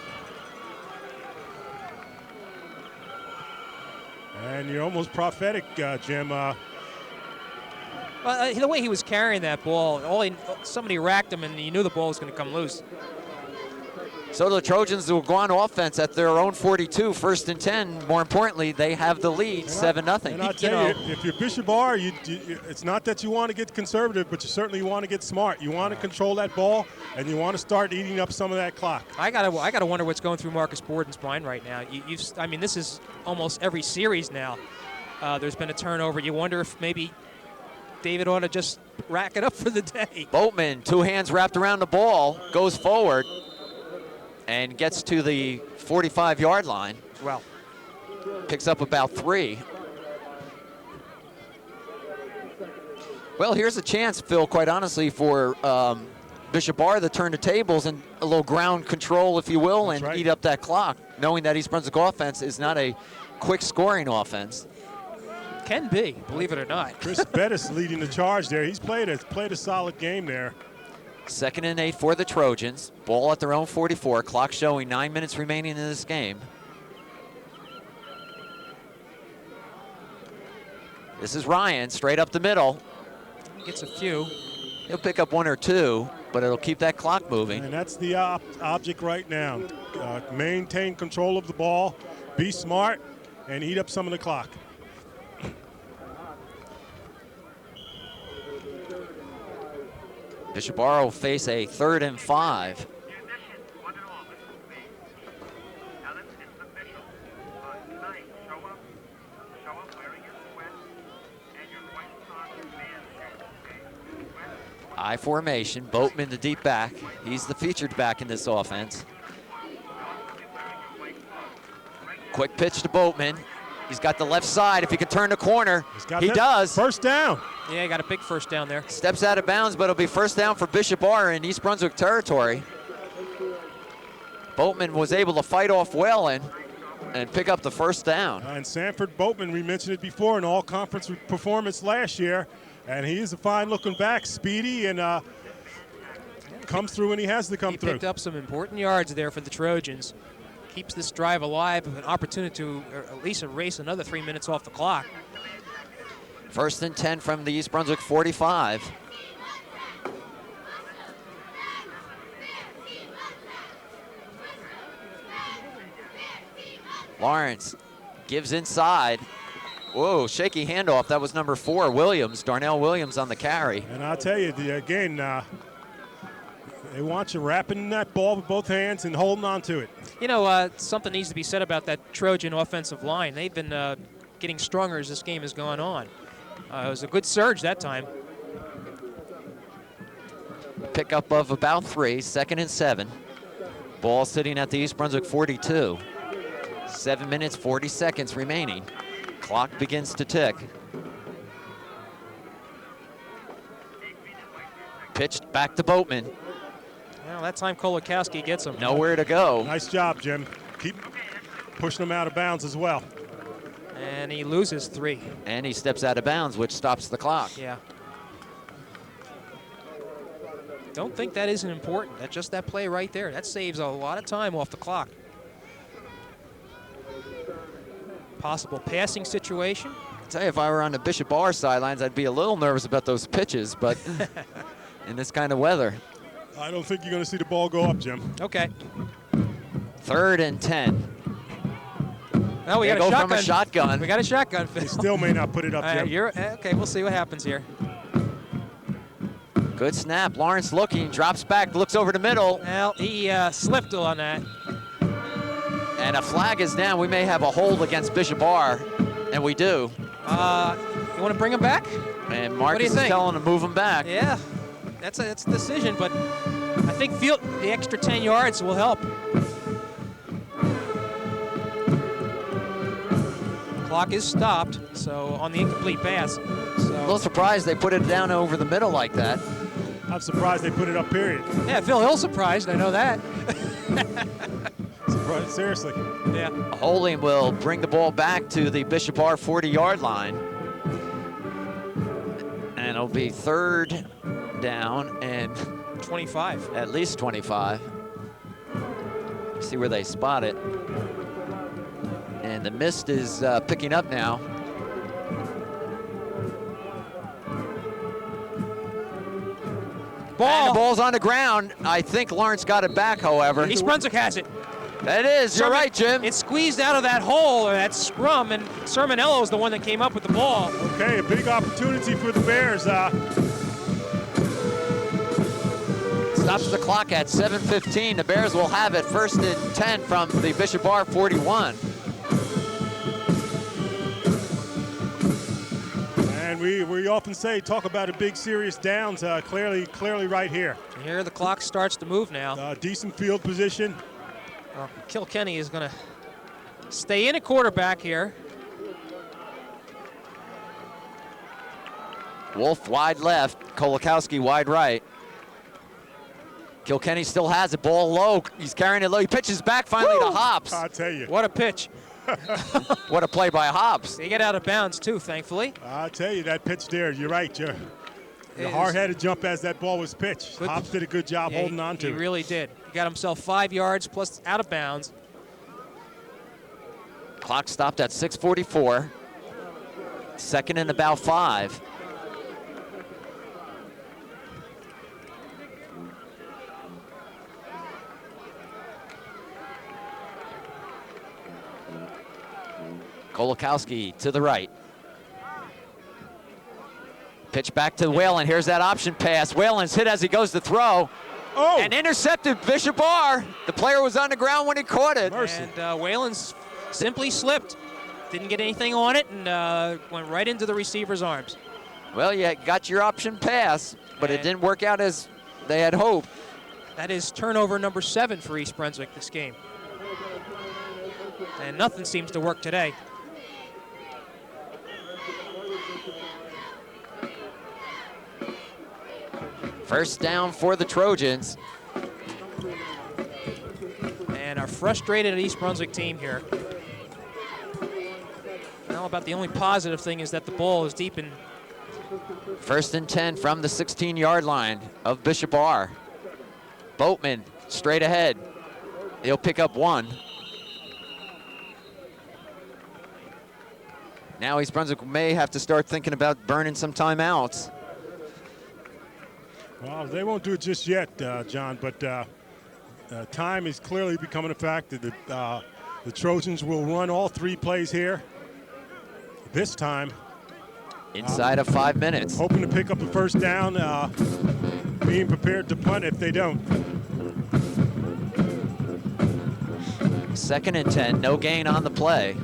And you're almost prophetic, Jim. The way he was carrying that ball, somebody racked him, and he knew the ball was going to come loose. So the Trojans will go on offense at their own 42, 1st and 10. More importantly, they have the lead, 7-0. And I'll tell you, if you're Bishop R, it's not that you want to get conservative, but you certainly want to get smart. You want to control that ball, and you want to start eating up some of that clock. I gotta wonder what's going through Marcus Borden's mind right now. I mean, this is almost every series now. There's been a turnover. You wonder if maybe David ought to just rack it up for the day. Boatman, 2 hands wrapped around the ball, goes forward and gets to the 45-yard line. Well, picks up about 3. Well, here's a chance, Phil, quite honestly, for Bishop R to turn the tables and a little ground control, if you will, and eat up that clock, knowing that East Brunswick offense is not a quick scoring offense. Can be, believe it or not. Chris Bettis leading the charge there. He's played a solid game there. 2nd and 8 for the Trojans. Ball at their own 44. Clock showing 9 minutes remaining in this game. This is Ryan, straight up the middle. He gets a few. He'll pick up 1 or 2, but it'll keep that clock moving. And that's the object right now. Maintain control of the ball, be smart, and eat up some of the clock. Bishop R will face a 3rd and 5. I formation. Boatman, the deep back. He's the featured back in this offense. Quick pitch to Boatman. He's got the left side. If he could turn the corner, he does. First down. Yeah, he got a big first down there. Steps out of bounds, but it'll be first down for Bishop Bar in East Brunswick territory. Boatman was able to fight off Whalen and pick up the first down. And Sanford Boatman, we mentioned it before, an all-conference performance last year. And he is a fine-looking back, speedy, and comes through when he has to come through. He picked up some important yards there for the Trojans. Keeps this drive alive, an opportunity to at least erase another 3 minutes off the clock. First and 10 from the East Brunswick 45. Lawrence gives inside. Whoa, shaky handoff. That was number 4, Williams, Darnell Williams on the carry. And I'll tell you, again, they want you wrapping that ball with both hands and holding on to it. You know, something needs to be said about that Trojan offensive line. They've been getting stronger as this game has gone on. It was a good surge that time. Pickup of about 3, 2nd and 7. Ball sitting at the East Brunswick 42. 7 minutes, 40 seconds remaining. Clock begins to tick. Pitched back to Boatman. Well, that time Kolakowski gets him. Nowhere to go. Nice job, Jim. Keep pushing them out of bounds as well. And he loses 3. And he steps out of bounds, which stops the clock. Yeah. Don't think that isn't important. That's just that play right there. That saves a lot of time off the clock. Possible passing situation. I'll tell you, if I were on the Bishop Bar sidelines, I'd be a little nervous about those pitches, but in this kind of weather. I don't think you're going to see the ball go up, Jim. Okay. 3rd and 10. Oh, we got a go shotgun. from a shotgun. We got a shotgun. They still may not put it up, Jim. Okay, we'll see what happens here. Good snap. Lawrence looking, drops back, looks over the middle. Well, he slipped on that. And a flag is down. We may have a hold against Bishop Bar, and we do. You want to bring him back? And Marcus is telling him to move him back. Yeah, that's a decision, but I think the extra 10 yards will help. Clock is stopped, so on the incomplete pass. So. A little surprised they put it down over the middle like that. I'm surprised they put it up, period. Yeah, Phil Hill's surprised, I know that. Surprised, seriously. Yeah. Holding will bring the ball back to the Bishop Bar 40-yard line. And it'll be 3rd down and 25. At least 25. See where they spot it. And the mist is picking up now. Ball. And the ball's on the ground. I think Lawrence got it back, however. East Brunswick has it. That is, you're right, Jim. It's squeezed out of that hole, or that scrum, and Sermonello is the one that came up with the ball. Okay, a big opportunity for the Bears. Stops the clock at 7:15. The Bears will have it 1st and 10 from the Bishop Bar 41. And we often talk about a big serious downs, clearly right here. And here the clock starts to move now. Decent field position. Kilkenny is going to stay in a quarterback here. Wolf wide left, Kolakowski wide right. Kilkenny still has it, ball low. He's carrying it low. He pitches back finally to Hobbs. I'll tell you. What a pitch. What a play by Hobbs. They get out of bounds too, thankfully. I'll tell you, that pitch there, you're right, Joe. The hard-headed jump as that ball was pitched. Hobbs did a good job holding on to it. He really did. He got himself 5 yards plus out of bounds. Clock stopped at 6:44. 2nd and about 5. Kolakowski to the right. Pitch back to Whalen. Here's that option pass. Whalen's hit as he goes to throw. Oh! And intercepted Bishop Bar. The player was on the ground when he caught it. Mercy. And Whalen's simply slipped. Didn't get anything on it and went right into the receiver's arms. Well, you got your option pass, but it didn't work out as they had hoped. That is turnover number 7 for East Brunswick this game. And nothing seems to work today. First down for the Trojans. And a frustrated East Brunswick team here. Now about the only positive thing is that the ball is deep in. First and 10 from the 16-yard line of Bishop R. Boatman straight ahead. He'll pick up 1. Now East Brunswick may have to start thinking about burning some timeouts. Well, they won't do it just yet, John, but time is clearly becoming a factor. The Trojans will run all 3 plays here this time. Inside of 5 minutes. Hoping to pick up a first down, being prepared to punt if they don't. Second and 10, no gain on the play.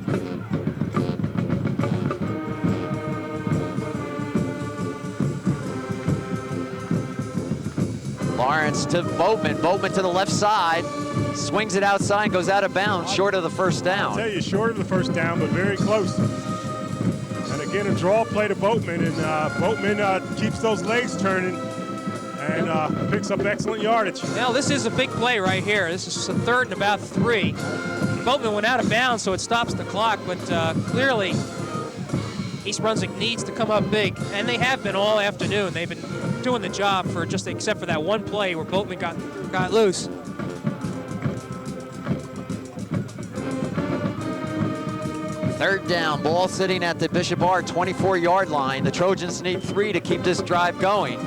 Lawrence to Boatman. Boatman to the left side. Swings it outside, goes out of bounds, short of the first down. I'll tell you, short of the first down, but very close. And again, a draw play to Boatman, and Boatman keeps those legs turning and picks up excellent yardage. Now, this is a big play right here. This is a 3rd and about 3. Boatman went out of bounds, so it stops the clock, but clearly East Brunswick needs to come up big, and they have been all afternoon. They've been doing the job for just except for that one play where Boatman got loose. Third down, ball sitting at the Bishop R 24-yard line. The Trojans need 3 to keep this drive going.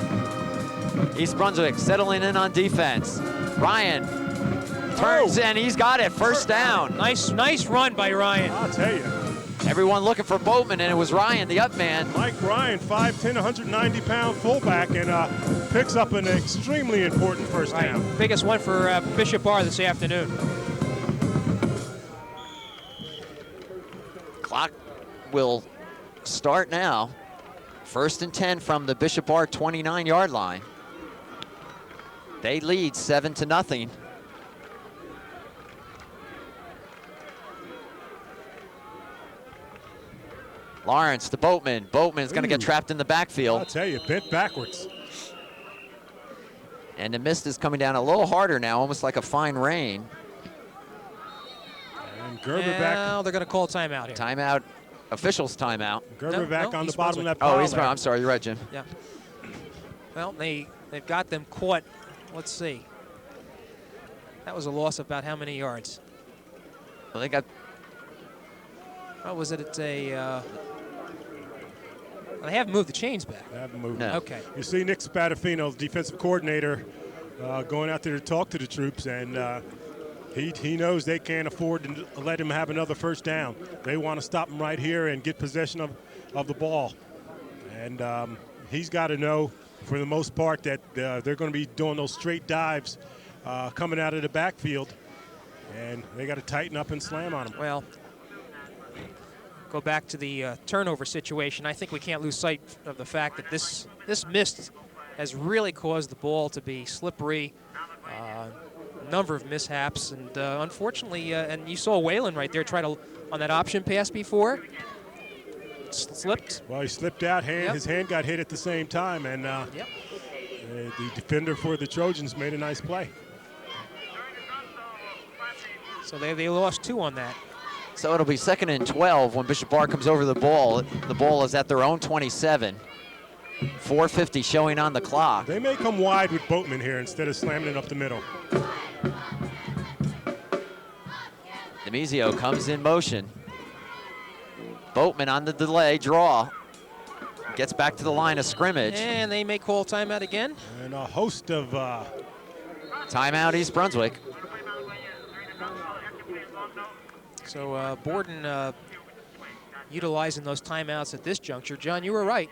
East Brunswick settling in on defense. Ryan turns and he's got it, first down. Nice run by Ryan. I'll tell you. Everyone looking for Boatman, and it was Ryan, the up man. Mike Ryan, 5'10", 190-pound fullback, and picks up an extremely important first down. Biggest one for Bishop R this afternoon. Clock will start now. First and 10 from the Bishop R 29-yard line. They lead 7-0. Lawrence to Boatman. Boatman's going to get trapped in the backfield. I'll tell you, bent backwards. And the mist is coming down a little harder now, almost like a fine rain. And Gerber back. Now they're going to call timeout here. Timeout, officials timeout. Gerber back on the East bottom of Brunswick. that pile. Oh, East Brunswick. I'm sorry, you're right, Jim. Yeah. Well, they've got them caught. Let's see. That was a loss of about how many yards? Well, they got. What was it? It's a. They haven't moved the chains back. They haven't moved. No. Okay. You see Nick Spadafino, defensive coordinator, going out there to talk to the troops, and he knows they can't afford to let him have another first down. They want to stop him right here and get possession of the ball. And he's got to know, for the most part, that they're going to be doing those straight dives coming out of the backfield, and they got to tighten up and slam on them. Well, go back to the turnover situation. I think we can't lose sight of the fact that this mist has really caused the ball to be slippery. Number of mishaps, and unfortunately, and you saw Whalen right there try to on that option pass before. Slipped. Well, he slipped out. His hand got hit at the same time, and the defender for the Trojans made a nice play. So they lost 2 on that. So it'll be 2nd and 12 when Bishop R comes over the ball. The ball is at their own 27. 4:50 showing on the clock. They may come wide with Boatman here instead of slamming it up the middle. Demizio comes in motion. Boatman on the delay draw. Gets back to the line of scrimmage. And they may call timeout again. And a host of Timeout East Brunswick. So Borden utilizing those timeouts at this juncture. John, you were right.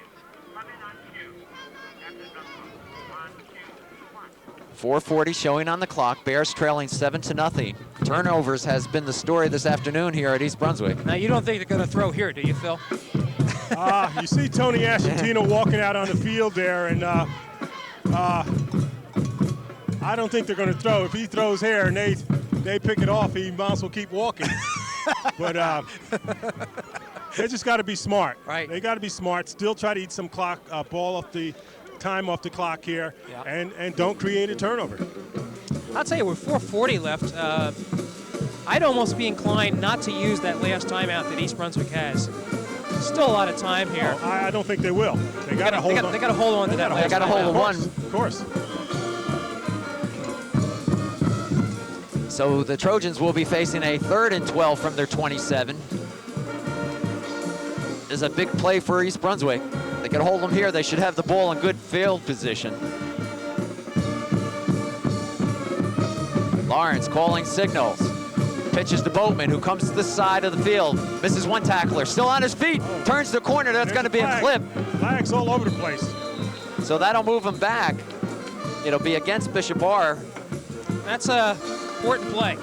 4:40 showing on the clock. Bears trailing 7-0. Turnovers has been the story this afternoon here at East Brunswick. Now, you don't think they're going to throw here, do you, Phil? You see Tony Ascentino walking out on the field there, and I don't think they're going to throw. If he throws here and they pick it off, he might as well keep walking. But they just got to be smart. Right. They got to be smart. Still try to eat some clock, ball off the time off the clock here, Yeah. and don't create a turnover. I'll tell you, with 4:40 left, I'd almost be inclined not to use that last timeout that East Brunswick has. Still a lot of time here. Oh, I don't think they will. They got to hold on. They got to hold on to that last They got to hold timeout. one. Of course. So the Trojans will be facing a 3rd and 12 from their 27. This is a big play for East Brunswick. They can hold them here. They should have the ball in good field position. Lawrence calling signals. Pitches to Boatman, who comes to the side of the field. Misses one tackler. Still on his feet. Turns the corner. That's going to be a clip. Flags all over the place. So that'll move him back. It'll be against Bishop Bar. That's a important play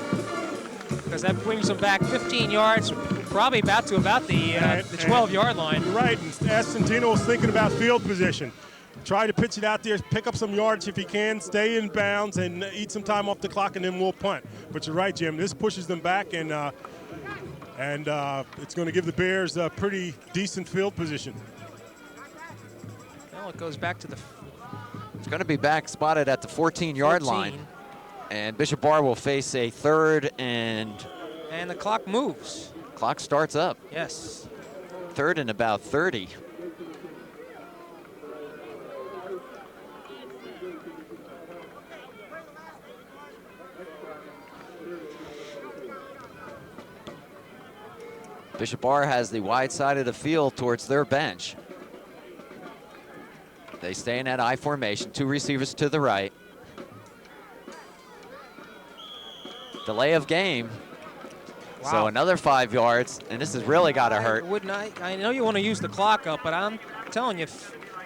because that brings them back 15 yards, probably about the 12-yard line. You're right. And Ascentino was thinking about field position. Try to pitch it out there, pick up some yards if he can, stay in bounds, and eat some time off the clock, and then we'll punt. But you're right, Jim. This pushes them back, and it's going to give the Bears a pretty decent field position. Well, it goes back to the. It's going to be back spotted at the 14-yard line. And Bishop Bar will face a 3rd and the clock moves. clock starts up. Yes. 3rd and about 30. Bishop Bar has the wide side of the field towards their bench. They stay in that I formation, 2 receivers to the right. Delay of game. Wow. So another 5 yards, and this has really got to hurt. I know you want to use the clock up, but I'm telling you,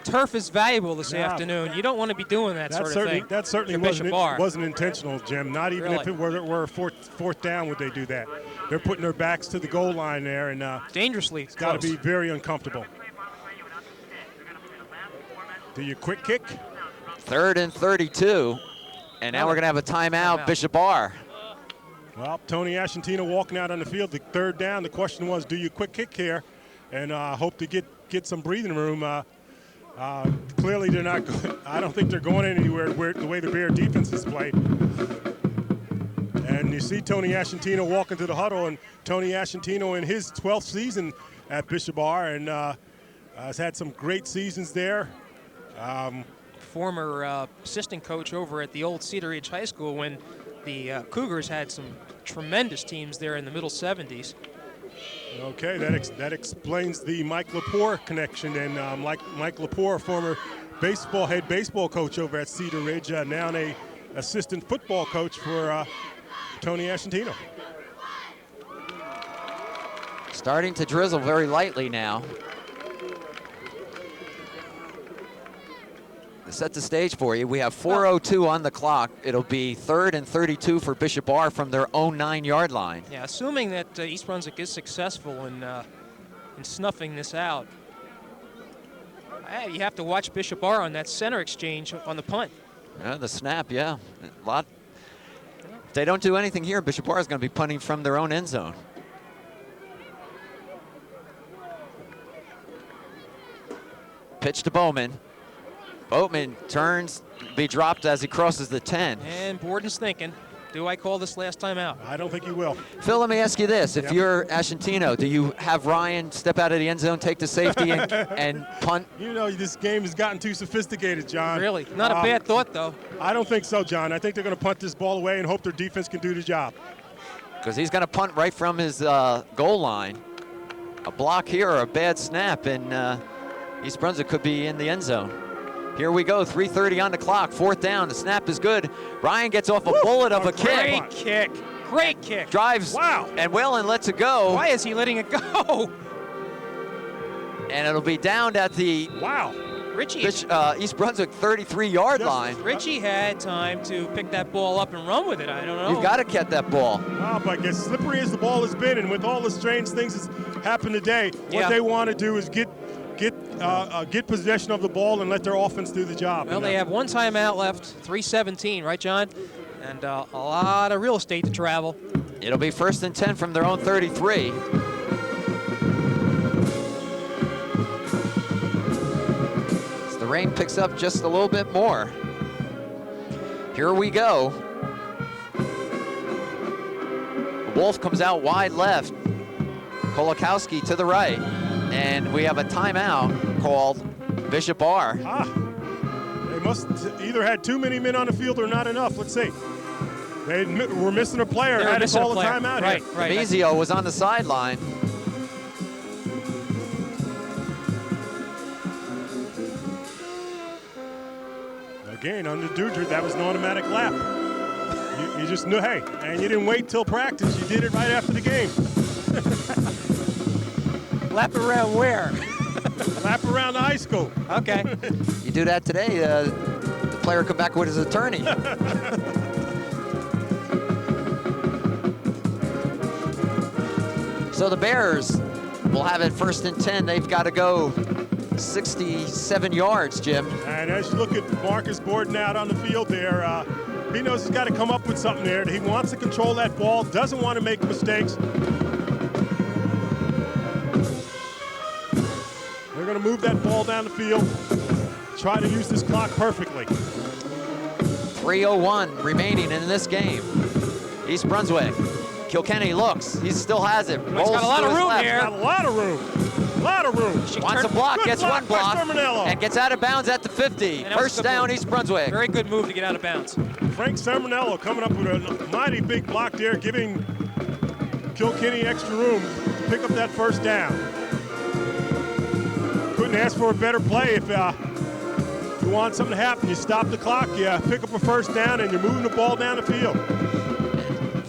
turf is valuable this afternoon. You don't want to be doing that sort of thing. That certainly wasn't intentional, Jim. Not even if it were fourth down would they do that. They're putting their backs to the goal line there, and dangerously it's got to be very uncomfortable. Do you quick kick? 3rd and 32, and now we're going to have a timeout, Bishop Bar. Well, Tony Ascentino walking out on the field, the 3rd down. The question was, do you quick kick here? And hope to get some breathing room. Clearly, they're not. I don't think they're going anywhere the way the Bear defense has played. And you see Tony Ascentino walking to the huddle, and Tony Ascentino in his 12th season at Bishop Bar, and has had some great seasons there. Former assistant coach over at the old Cedar Ridge High School when the Cougars had some tremendous teams there in the middle 70s. Okay, that explains the Mike Lepore connection. And Mike Lepore, former head baseball coach over at Cedar Ridge, now an assistant football coach for Tony Ascentino. Starting to drizzle very lightly now. To set the stage for you, we have 4:02 on the clock. It'll be 3rd and 32 for Bishop Bar from their own 9-yard line. Yeah, assuming that East Brunswick is successful in snuffing this out, you have to watch Bishop Bar on that center exchange on the punt. Yeah, the snap, yeah. A lot. If they don't do anything here, Bishop Bar is going to be punting from their own end zone. Pitch to Bowman. Boatman turns, be dropped as he crosses the 10. And Borden's thinking, do I call this last time out? I don't think he will. Phil, let me ask you this. If you're Ascentino, do you have Ryan step out of the end zone, take the safety, and punt? You know, this game has gotten too sophisticated, John. Really? Not a bad thought, though. I don't think so, John. I think they're going to punt this ball away and hope their defense can do the job. Because he's going to punt right from his goal line. A block here or a bad snap, and East Brunswick could be in the end zone. Here we go, 3:30 on the clock, 4th down. The snap is good. Ryan gets off a bullet of a kick. Great kick. Great kick. Drives. Wow. And Whalen lets it go. Why is he letting it go? And it'll be downed at the Richie, East Brunswick 33-yard line. Richie had time to pick that ball up and run with it. I don't know. You've got to get that ball. Wow, but as slippery as the ball has been, and with all the strange things that's happened today, what they want to do is get possession of the ball and let their offense do the job. Well, they have one timeout left, 3:17, right, John? And a lot of real estate to travel. It'll be 1st and 10 from their own 33. As the rain picks up just a little bit more. Here we go. Wolf comes out wide left. Kolakowski to the right. And we have a timeout called Bishop R. They must either had too many men on the field or not enough. Let's see. They were missing a player. Had to call a timeout right, here. Right. Mizio was on the sideline. Again, under Dudra, that was an automatic lap. You just knew, hey, and you didn't wait till practice. You did it right after the game. Lap around where? Lap around the high school. Okay. You do that today, the player come back with his attorney. So the Bears will have it 1st and 10. They've got to go 67 yards, Jim. And as you look at Marcus Borden out on the field there, he knows he's got to come up with something there. He wants to control that ball, doesn't want to make mistakes. They're going to move that ball down the field, try to use this clock perfectly. 3:01 remaining in this game. East Brunswick. Kilkenny looks. He still has it. He's got a lot of room here. Got a lot of room. A lot of room. Wants a block, gets one block, Sermonello. and gets out of bounds at the 50. First down, move. East Brunswick. Very good move to get out of bounds. Frank Sermonello coming up with a mighty big block there, giving Kilkenny extra room to pick up that first down. Couldn't ask for a better play. If you want something to happen, you stop the clock, you pick up a first down, and you're moving the ball down the field.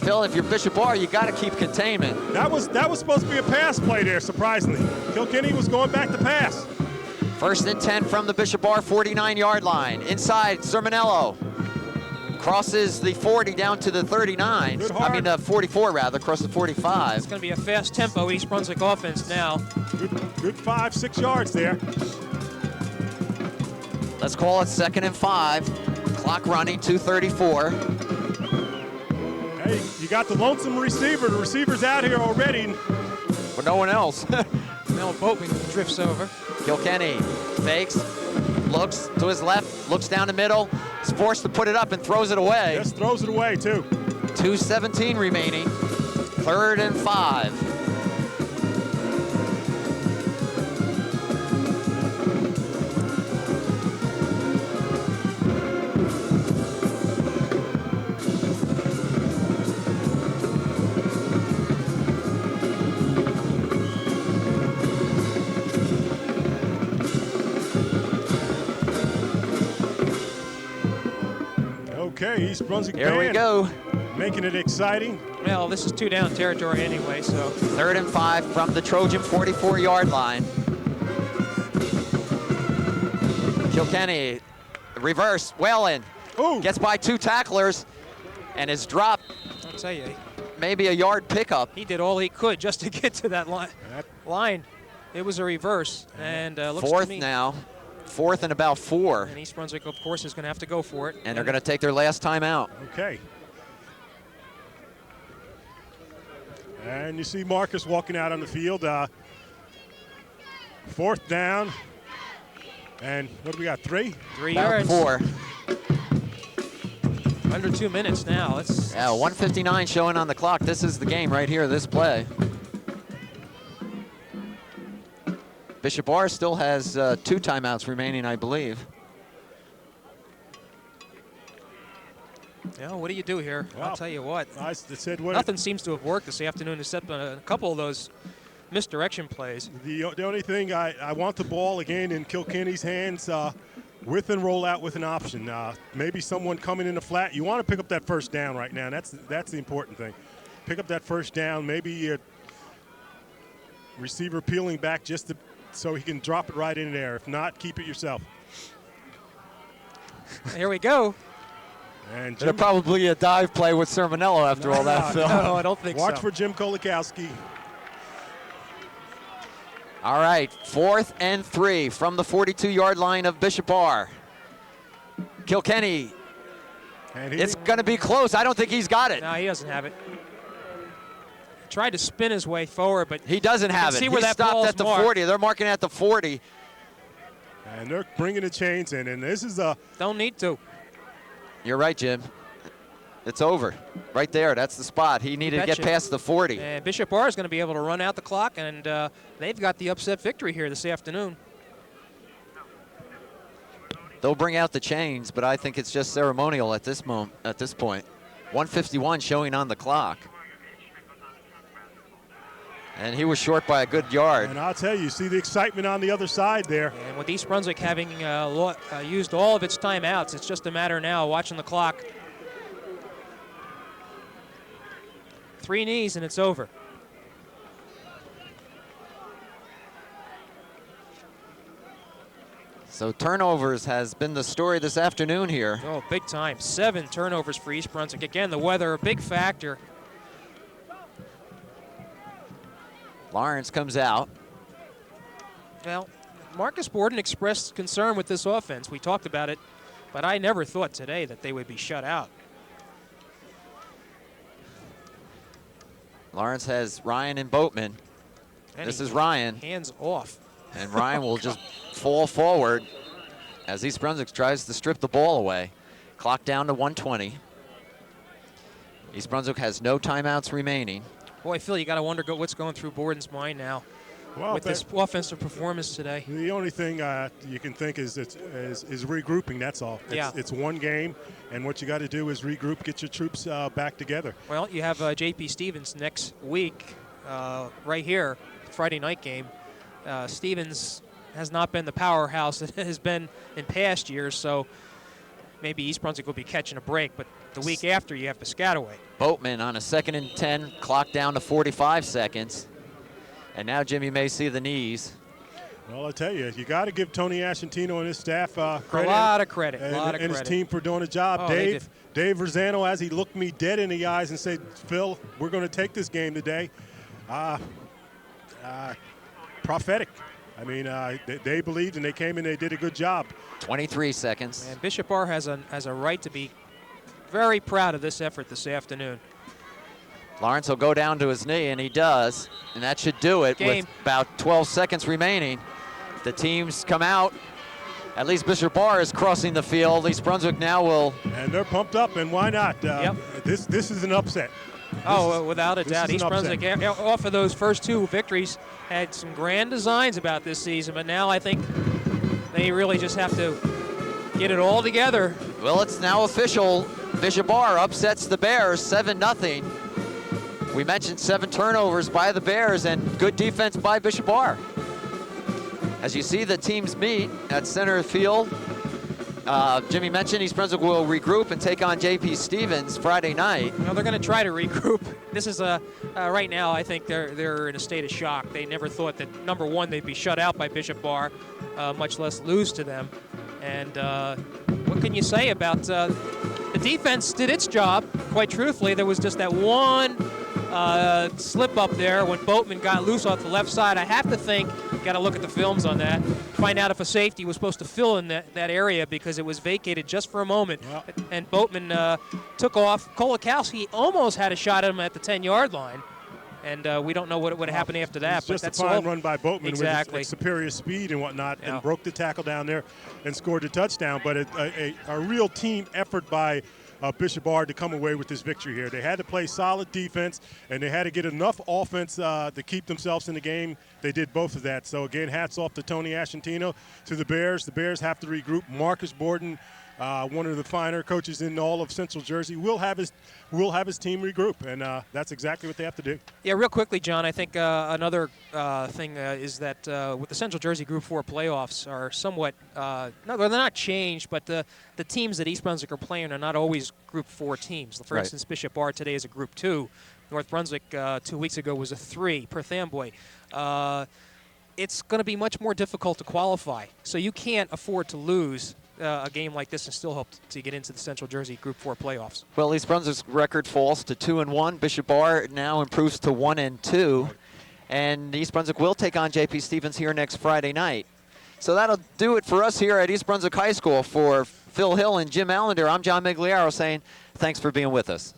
Phil, if you're Bishop R, you got to keep containment. That was supposed to be a pass play there, surprisingly. Kilkenny was going back to pass. 1st and 10 from the Bishop R 49-yard line. Inside, Sermonello crosses the 40 down to the 39. I mean, the 44 rather, across the 45. It's going to be a fast tempo East Brunswick offense now. Good 5-6 yards there. Let's call it 2nd and 5. Clock running, 2:34. Hey, you got the lonesome receiver. The receiver's out here already. But no one else. Mel Boatman drifts over. Kilkenny fakes, looks to his left, looks down the middle, is forced to put it up and throws it away. Just throws it away, too. 2:17 remaining. 3rd and 5. Okay, East Brunswick Here we go. making it exciting. Well, this is 2-down territory anyway, so. 3rd and 5 from the Trojan 44-yard line. Kilkenny, reverse, Whalen gets by 2 tacklers and is dropped. I'll tell you, Maybe a yard pickup. he did all he could just to get to that line. It was a reverse, and looks to 4th me. now. 4th and about 4. And East Brunswick, of course, is going to have to go for it. And they're going to take their last time out. Okay. And you see Marcus walking out on the field. 4th down. And what do we got, 3? 3 About yards. 4. Under 2 minutes now. It's 1:59 showing on the clock. This is the game right here, this play. Bishop R still has 2 timeouts remaining, I believe. Yeah, what do you do here? Well, I'll tell you what. I said what Nothing seems to have worked this afternoon except a couple of those misdirection plays. the only thing I want the ball again in Kilkenny's hands with and roll out with an option. Maybe someone coming in the flat. You want to pick up that first down right now. That's the important thing. Pick up that first down. Maybe a receiver peeling back just to so he can drop it right in there. If not, keep it yourself. Here we go. And There'll probably a dive play with Sermonello after all that, Phil. No, I don't think so. Watch for Jim Kolakowski. All right, 4th and 3 from the 42-yard line of Bishop Bar. Kilkenny, And it's going to be close. I don't think he's got it. No, he doesn't have it. Tried to spin his way forward, but He doesn't have it. see He where that stopped ball's at the marked. 40. They're marking at the 40. And they're bringing the chains in. And this is a don't need to. You're right, Jim. It's over. Right there, that's the spot. He needed to get betcha. past the 40. And Bishop Bar is going to be able to run out the clock, and they've got the upset victory here this afternoon. They'll bring out the chains, but I think it's just ceremonial at this moment. At this point, 1:51 showing on the clock, and he was short by a good yard. And I'll tell you, see the excitement on the other side there. And with East Brunswick having used all of its timeouts, it's just a matter now watching the clock. 3 knees and it's over. So turnovers has been the story this afternoon here. Oh, big time. 7 turnovers for East Brunswick. Again, the weather, a big factor. Lawrence comes out. Well, Marcus Borden expressed concern with this offense. We talked about it, but I never thought today that they would be shut out. Lawrence has Ryan and Boatman. And This is Ryan, hands off. and Ryan will just fall forward as East Brunswick tries to strip the ball away. Clock down to 1:20. East Brunswick has no timeouts remaining. Boy, Phil, you got to wonder what's going through Borden's mind now Well, with this offensive performance today. the only thing you can think is regrouping. That's all. It's one game, and what you got to do is regroup, get your troops back together. Well, you have J.P. Stevens next week right here, Friday night game. Stevens has not been the powerhouse it has been in past years, so maybe East Brunswick will be catching a break, but the week after you have Piscataway. Boatman on a 2nd and 10, clock down to 45 seconds. And now Jimmy may see the knees. Well, I tell you got to give Tony Ascentino and his staff credit. A lot of credit. And his team for doing a job. Oh, Dave Rosano, as he looked me dead in the eyes and said, Phil, we're going to take this game today. Prophetic. I mean, they believed and they came in, they did a good job. 23 seconds. And Bishop Bar has a right to be very proud of this effort this afternoon. Lawrence will go down to his knee, and he does, and that should do it Game. with about 12 seconds remaining. The teams come out. At least Bishop Bar is crossing the field. East Brunswick now will. And they're pumped up, and why not? This is an upset. Without a doubt. East Brunswick, off of those first 2 victories, had some grand designs about this season, but now I think they really just have to get it all together. Well, it's now official. Bishop Bar upsets the Bears 7-0. We mentioned 7 turnovers by the Bears and good defense by Bishop Bar. As you see the teams meet at center field, Jimmy mentioned East Brunswick will regroup and take on J.P. Stevens Friday night. Well, they're going to try to regroup. This is right now, I think they're in a state of shock. They never thought that, number one, they'd be shut out by Bishop Bar, much less lose to them. And what can you say about the defense did its job, quite truthfully. There was just that one slip up there when Boatman got loose off the left side. I have to think, got to look at the films on that, find out if a safety was supposed to fill in that area because it was vacated just for a moment. Well, And Boatman took off. Kolakowski almost had a shot at him at the 10-yard line. And we don't know what would have happened after that. It's But just that's a fine all. run by Boatman Exactly. with his superior speed and whatnot, Yeah. and broke the tackle down there and scored the touchdown. But a real team effort by Bishop Bar to come away with this victory here. They had to play solid defense, and they had to get enough offense to keep themselves in the game. They did both of that. So, again, hats off to Tony Ascentino. To the Bears. The Bears have to regroup. Marcus Borden, one of the finer coaches in all of Central Jersey, will have his team regroup, and that's exactly what they have to do. Yeah, real quickly, John, I think another thing is that with the Central Jersey Group 4 playoffs are somewhat, no, they're not changed, but the teams that East Brunswick are playing are not always Group 4 teams. For instance, Bishop Bar today is a Group 2. North Brunswick 2 weeks ago was a 3, Perth Amboy. it's going to be much more difficult to qualify. So you can't afford to lose a game like this and still hope to get into the Central Jersey Group 4 playoffs. Well, East Brunswick's record falls to 2-1. Bishop Bar now improves to 1-2. And East Brunswick will take on J.P. Stevens here next Friday night. So that'll do it for us here at East Brunswick High School. For Phil Hill and Jim Allinder, I'm John Meggiolaro saying thanks for being with us.